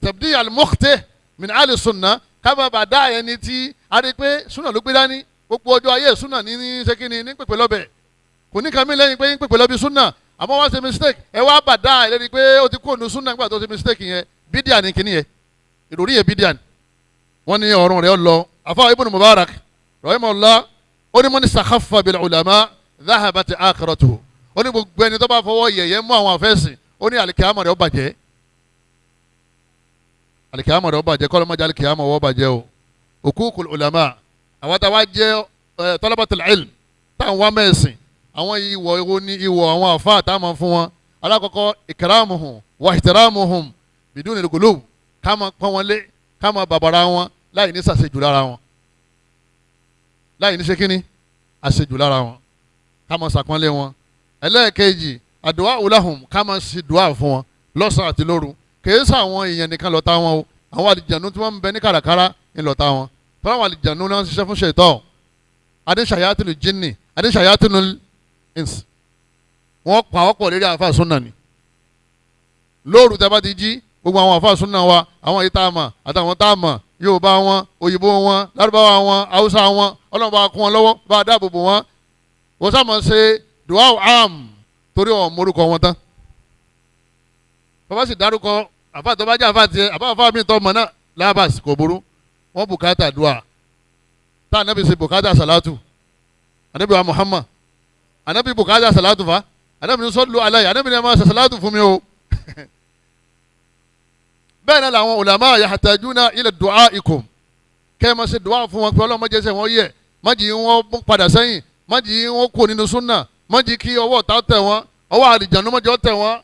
tabdi al-mukhti min alùsùnà ká máa bàdá ẹni tí a rí pé súnà ló gbé dání gbogbo ọjọ́ ayé súnà ní sẹ́kìnì ní pèpè lọ́bẹ̀ kò ní kàmí lẹ́yìn pé ń pèpè lọ́bi súnà àmọ́ wọ́n ṣe mistake ẹ wá bàdá ẹ lẹ́ni pé ó ti kó nu súnà nígbà tó ṣe mistake yẹn bídíà ni kìíní yẹn ìròrí yẹn bídíà ni wọ́n ní ọ̀run rẹ̀ lọ afa ibn Mubarak rahimahullah ó ní man istakhaffa bil ulama dhahabat akhiratuhu ó ní gbogbo ẹni tó bá fọwọ́ yẹ̀yẹ́ mú àwọn afẹ́sìn ó ní alikiyama rẹ̀ ó bàjẹ́ alikiyama rẹ̀ ó bàjẹ́ kọ́lọ́mọdé alikiyama wọ́ bàjẹ́ o hukukul ulama àwọn táwa jẹ́ talabatul ilm táwọn wá mẹ́sìn àwọn ìwọ̀ ìwọ ní ìwọ̀ àwọn àfa àtàwọn fún wọn alákọ̀ọ́kọ́ ikramuhum wa ihtiramuhum bidunil ghuluw ká máa pọ́n wọn lé ká máa bàbàrà wọn láì ní ṣàṣejù lára wọn láì ní ṣe kínní àṣejù lára wọn ká máa ṣàpọ́nlé wọn. ẹlẹ́ẹ̀kejì àdúà ulahum ká máa ṣe dùà fún wọn lọ́sàn àti lóru kìí sọ àwọn èèyàn nìkan lọ́ta wọn o àwọn àlìjànú tí wọ́n ń bẹ ní kàràkàrà ń lọ́ta wọn tọ́lá àwọn àlìjànú náà ń ṣiṣẹ́ fún ṣètọ́ adéṣàyàtìlù jinni adéṣàyàtìlù ins wọ́n pa ọ̀pọ̀ lérí àfa súnà ni lóru tẹ́ bá ti jí gbogbo àwọn àfa súnà wa àwọn yìí tá a mọ̀ àtàwọn tá a mọ̀ Yorùbá wọn òyìnbó wọn lárúbáwá wọn haúsá wọn Ọlọ́run bá kún wọn lọ́wọ́ bá a dáàbò bò wọn wọ́n sá mọ̀ ṣe dùwà àm torí ọ̀ morúkọ wọn tán bàbá sì dárúkọ àfa tó bá jẹ́ àfa tiẹ̀ àfa mi tọ́ mọ̀ náà lábàs kò burú wọ́n bùkátà dùwà tá ànábì ṣe bùkátà sàlátù ànábì wa Muhammad ànábì bùkátà sàlátù fa ànábì ní sọ́dún aláì ànábì ní ẹ máa ṣe sàlátù fún mi o bẹ́ẹ̀ náà làwọn ulama yahtajuna ila du'aikum kẹ́ ẹ máa ṣe du'a fún wọn pé ọlọ́run má jẹ́ ṣe wọ́n yẹ má jì wọ́n padà sẹ́yìn má jì wọ́n kó nínú súnà má jì kí ọwọ́ ọ̀tá tẹ̀ wọ́n ọwọ́ àlìjànú má jẹ́ tẹ̀ wọ́n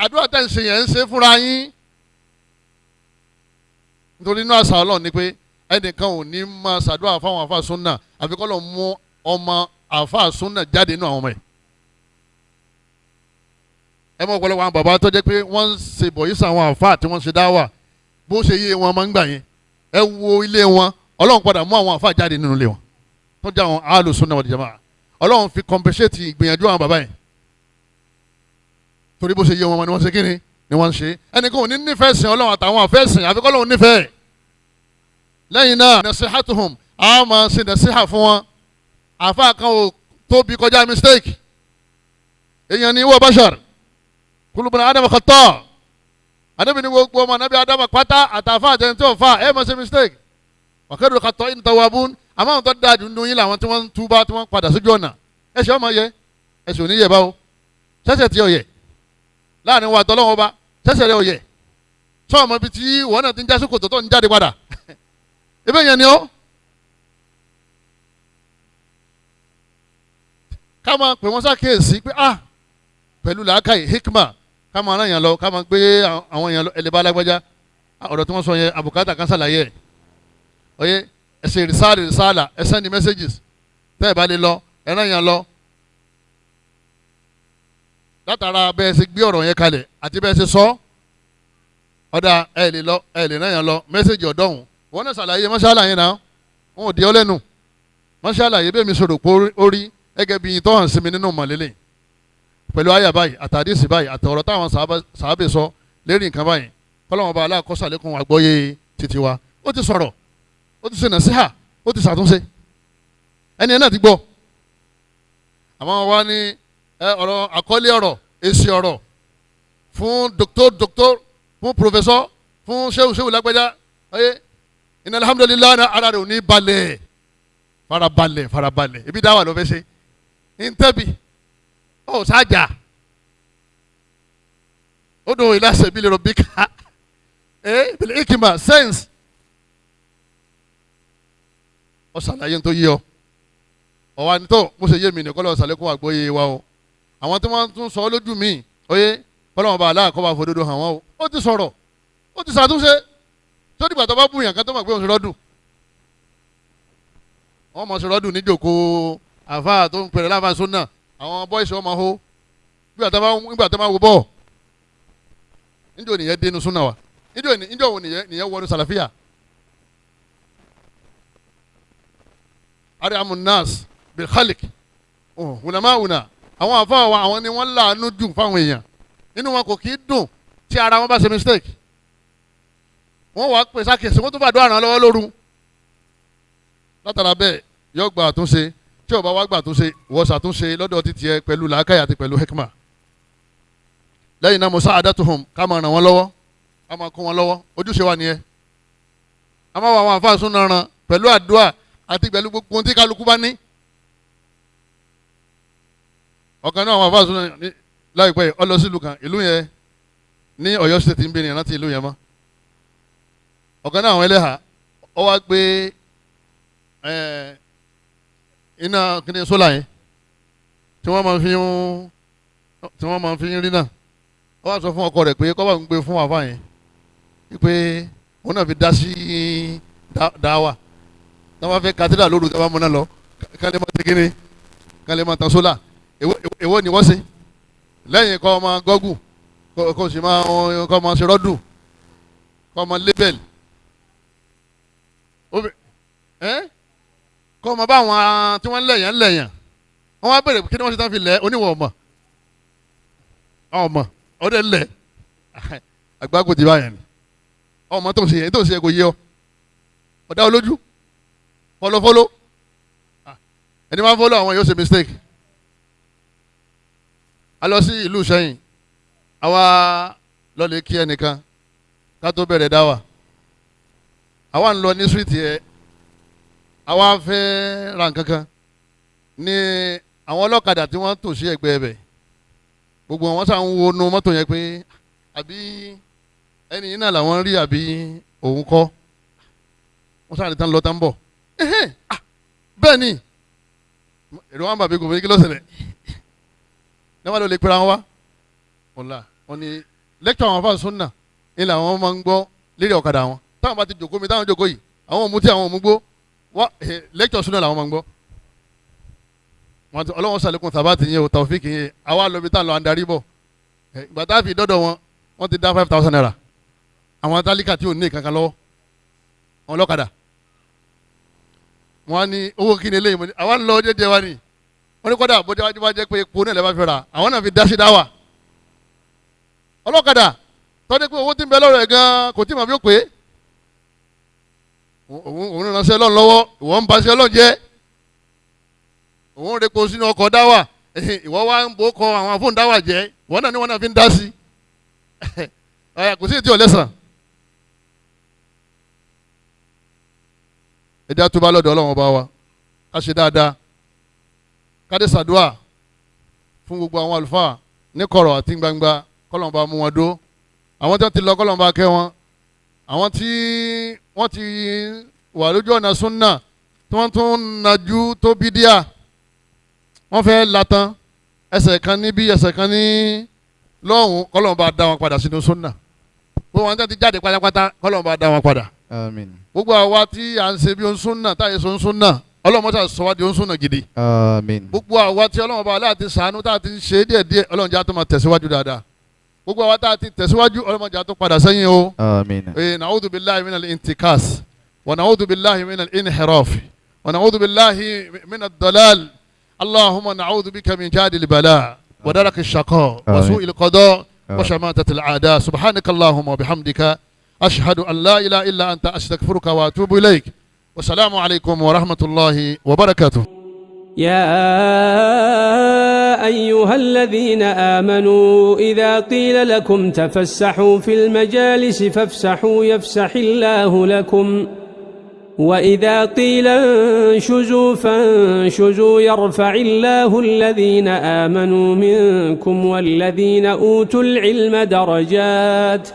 àdúrà tẹ̀ ń ṣe yẹn ń ṣe fúnra yín nítorí inú àṣà ọlọ́run ni pé ẹnìkan ò ní máa ṣàdúrà fáwọn àfa súnà àfi kọ́ lọ́ọ́ mú ọmọ àfa súnà jáde nínú àwọn ọmọ ẹ̀ ẹ mọ ọ̀pọ̀lọpọ̀ àwọn bàbá tó jẹ́ pé wọ́n ń ṣe bọ̀yì sí àwọn àfa tí wọ́n ṣe dáwà bó ṣe yé wọn máa ń gbà yẹn ẹ wo ilé wọn ọlọ́run padà mú àwọn àfa jáde nínú ilé wọn tó jẹ́ àwọn ahlu sunna wal jamaa ọlọ́run fi compensate ìgbìyànjú àwọn bàbá yẹn torí bó ṣe yé wọn ni wọ́n ṣe kíni ni wọ́n ń ṣe ẹnìkan ò ní nífẹ̀ẹ́ sìn ọlọ́run àtàwọn àfẹ́sìn àfikọ́ ọlọ́run nífẹ̀ẹ́ lẹ́yìn náà nasihatuhum a máa ṣe nasiha fún wọn àfa kan ò tóbi kọjá mistake èèyàn ní wọ́n bashar kulubuna adama khata anabi ni gbogbo ọmọ anabi adama pátá àtàfà àtẹnudí ọ̀fà ẹ máa ṣe mistake wàkẹ́rù kàtọ́ in tawabun àmọ́ àwọn tó dáa dùn yín làwọn tí wọ́n ń túbá tí wọ́n padà sójú ọ̀nà ẹ̀ṣẹ̀ ọmọ yẹ ẹ̀ṣẹ̀ òní yẹ báwo ṣẹ̀ṣẹ̀ tí ó yẹ láàrin wa tọ́lọ́wọ́ bá ṣẹ̀ṣẹ̀ rẹ̀ ó yẹ sọ ọmọ ibi tí wọ́n náà ti ń já sókòtò tó ń jáde padà ebe yẹn ni ó ká máa pè wọ́n ṣàkíyèsí pé pẹ̀lú làákàyè hikma ká máa rán yàn lọ ká máa gbé àwọn èèyàn lọ ẹlẹ́bàá alágbájá ọ̀rọ̀ tí wọ́n sọ yẹn àbùkátà kan ṣàlàyé ẹ̀ oyè ẹ̀sìn rìsáàlà ẹ̀ send messages tẹ́ ẹ̀ bá lè lọ ẹ̀ rán yàn lọ látara bẹ́ẹ̀ ṣe gbé ọ̀rọ̀ yẹn kalẹ̀ àti bẹ́ẹ̀ ṣe sọ ọ̀dà ẹ̀ lè lọ ẹ̀ lè rán yàn lọ message ọ̀dọ́hùn wọ́n náà ṣàlàyé mọ́ṣálà yẹn náà wọn ò di ọ́ lẹ́nu mọ́ṣálà yẹn bẹ́ẹ̀ mi sọ̀rọ̀ pé orí gẹ́gẹ́ bí tó hàn sí mi nínú mọ̀lẹ́lẹ̀ pẹ̀lú àyà báyìí àtàdísì báyìí àtọ̀rọ̀ táwọn sàábẹ̀ sọ lérí nǹkan báyìí kọ́lọ́wọ́n bá aláàkọ́sàlékún àgbọ́yé títí wa ó ti sọ̀rọ̀ ó ti ṣe nàṣíhà ó ti ṣàtúnṣe ẹni náà ti gbọ́ àmọ́ wa ní ọ̀rọ̀ àkọ́lé ọ̀rọ̀ èsì ọ̀rọ̀ fún dókítọ̀ fún pòfẹ́sọ̀ fún ṣéwù lágbájá ọyẹ iná alhamdulilayi náà ara rẹ̀ ò ní balẹ̀ farabalẹ̀ ibi dáwà ló fẹ́ ṣe ntẹ́bi ó sájà ó dùn ìlà sẹ́bílì rọ̀bíkà bìlẹ̀ ìkìmà sẹ́ǹsì ó ṣàlàyé tó yé ọ ọ̀wá ní tó mo ṣe yé mi nìkan lọ́ọ́ ṣàlékún àgbọ́yé wa o àwọn tí wọ́n tún sọ lójú mi oyè kọ́lọ́mù bá aláàkọ́ bá fòdodo hàn wọ́n o ó ó ti ṣàtúnṣe tó dìgbà tó bá bú yàn kan tó mọ̀ pé òun ṣe rọ́dù wọ́n mọ̀ ṣe rọ́dù níjòkó àfa tó ń pèrè láfa sunna àwọn bọ́ìsì wọn máa hó nígbà tó máa wo bọ́ọ̀ níjò nìyẹn dénú sunna wa níjò wo nìyẹn wọnú sàlàfíà ariamu nas bil khalik wùnàmáwùnà àwọn àfa wa àwọn ni wọ́n láàánú jù fáwọn èèyàn nínú wọn kò kí í dùn tí ara wọn bá ṣe mistake wọ́n wàá pè sákèsí wọ́n tó bá dún àràn lọ́wọ́ lóru látara bẹ́ẹ̀ yóò gba àtúnṣe tí ó bá wá gba àtúnṣe wọ́n ṣàtúnṣe lọ́dọ̀ títí ẹ pẹ̀lú làákàyè àti pẹ̀lú hekima lẹ́yìn náà musa'adatuhum ká máa ràn wọ́n lọ́wọ́ ká máa kún wọn lọ́wọ́ ojúṣe wa nìyẹn a máa wọ àwọn àfáà súnà ran pẹ̀lú àdúrà àti pẹ̀lú gbogbo ohun tí kálukú bá ní. ọ̀kan náà àwọn àfáà súnà láìpẹ́ ó lọ sí ìlú kan ìlú yẹn ní Ọ̀yọ́ state ń bẹ ní ìrántí ìlú yẹn mọ́ ọ̀kan náà àwọn ẹlẹ́hà ó wá gbé iná kíní sólà yẹn tí wọ́n máa fi ń rí náà ó wá sọ fún ọkọ rẹ̀ pé kó bá ń gbé fún àfáà yẹn pé òun náà fi dá sí dáwà tí wọ́n fẹ́ kátírà lóru tí wọ́n mú náà lọ kálí máa ti kíní kálí máa tan sólà èwo ni wọ́n ṣe lẹ́yìn kọ́ ọmọ gọ́gù kó sì máa kọ́ ọmọ ṣe rọ́dù kọ́ ọmọ lébẹ̀lì kọ́ ọmọ bá àwọn tí wọ́n lẹ̀yàn wọ́n wá bẹ̀rẹ̀ kí ni wọ́n ṣe tán fi lẹ̀ oníwọ̀ ọmọ ọdẹ lẹ̀ àgbákò ti báyẹn ni ọmọ tó ń ṣe yẹn tó ń ṣe kò yé ọ ọ̀dà olójú fọlọ́fọlọ́ ẹni máa ń fọlọ́ àwọn yóò ṣe mistake a lọ sí ìlú Ṣẹ́yìn àwa lọ́lẹ̀ kí ẹnìkan ká tó bẹ̀rẹ̀ dáwà àwa ń lọ ní street yẹn àwa fẹ́ ra nǹkan kan ní àwọn ọlọ́kadà tí wọ́n tò sí ẹgbẹ́ ẹbẹ̀ gbogbo wọn sàn ń wo nu mọ́tò yẹn pé àbí ẹni yìí náà làwọn rí àbí òun kọ́ wọ́n sàn tán lọ tán bọ̀ bẹ́ẹ̀ ni èrò wọn bàbí gòmìnir kí ló ṣẹlẹ̀ ní wọn lè pera wọn wá wọn ni lẹ́kítọ̀ àwọn afa sunna ní làwọn máa ń gbọ́ lérí ọ̀kadà wọn táwọn bá ti jòkó mi táwọn jòkó yìí àwọn òmùtí àwọn òmùgbó wá lẹ́kítọ̀ sunna làwọn máa ń gbọ́ wọn ti ọlọ́wọ́n sàlékún tàbátì yẹn o tàwọ́fíìkì yẹn àwa lọ bí tá à ń lọ àǹdarí bọ̀ ìgbà tá a fi dọ́dọ̀ wọn ti dá 5,000 naira àwọn tálíkà tí ò ní kankan lọ́wọ́ wọn lọ́kadà wọn ní owó kí ni eléyìí mo ní àwa ń lọ jẹjẹ wa ni wọn ní kọ́dà bójú wájú wá jẹ́ pé epo náà lè bá fẹ́ ra àwọn náà fi dá sí dáwà ọlọ́kadà tọ́jú pé owó tí ń bẹ lọ́rọ̀ ẹ̀ gan kò tí mà bí ó pé òun ránṣẹ́ lọ́n lọ́wọ́ ìwọ ń baṣẹ́ lọ́n jẹ́ òun repo sínú ọkọ̀ dáwà ìwọ wá ń bó kọ àwọn fóònù dáwà jẹ́ ìwọ náà ni wọn náà fi ń dá sí kò sí ètí ọ̀lẹ́sàn. ẹ̀dá tó bá lọ́dọ̀ ọlọ́run ọba wa ká ṣe dáadáa ká dé ṣàdúà fún gbogbo àwọn àlùfáà ní kọ̀rọ̀ àti gbangba kọ́lọ́n bá mú wọn dó àwọn tí wọ́n ti lọ kọ́lọ́n bá kẹ́ wọn àwọn tí wọ́n ti wà lójú ọ̀nà súnà tí wọ́n tún najú tó bídíà wọ́n fẹ́ latan ẹsẹ̀ kan níbí ẹsẹ̀ kan ní lọ́hùn kọ́lọ́n bá dá wọn padà sínú súnà gbogbo wọn tí wọ́n ti jáde pátápátá kọ́lọ́n bá dá wọn padà. Àmín. gbogbo àwa tí à ń ṣe bí oṣùnà táyé sọ oṣùnà ọlọ́mọta sọ̀wádìí oṣùnà gidi. Àmín. gbogbo àwa tí ọlọ́mọ bá aláàtí sànú tá a ti ń ṣe díẹ̀díẹ̀ ọlọ́mọdé á tó máa tẹ̀síwájú dáadáa gbogbo àwa tá a ti tẹ̀síwájú ọlọ́mọdé á tó padà sẹ́yìn o. Àmín. na'udhu billahi minal intikas wa na'udhu billahi minal inhiraf wa na'udhu billahi minad dalal allahumma na'udhu bika min jadil bala wa daraki shaqa wa su'il qada wa shamatatil a'da subhanakallahumma wa bihamdika ashhadu an la ilaha illa anta astaghfiruka wa atubu ilayk. والسلام عليكم ورحمة الله وبركاته. يا أيها الذين آمنوا إذا قيل لكم تفسحوا في المجالس فافسحوا يفسح الله لكم وإذا قيل انشزوا فانشزوا يرفع الله الذين آمنوا منكم والذين أوتوا العلم درجات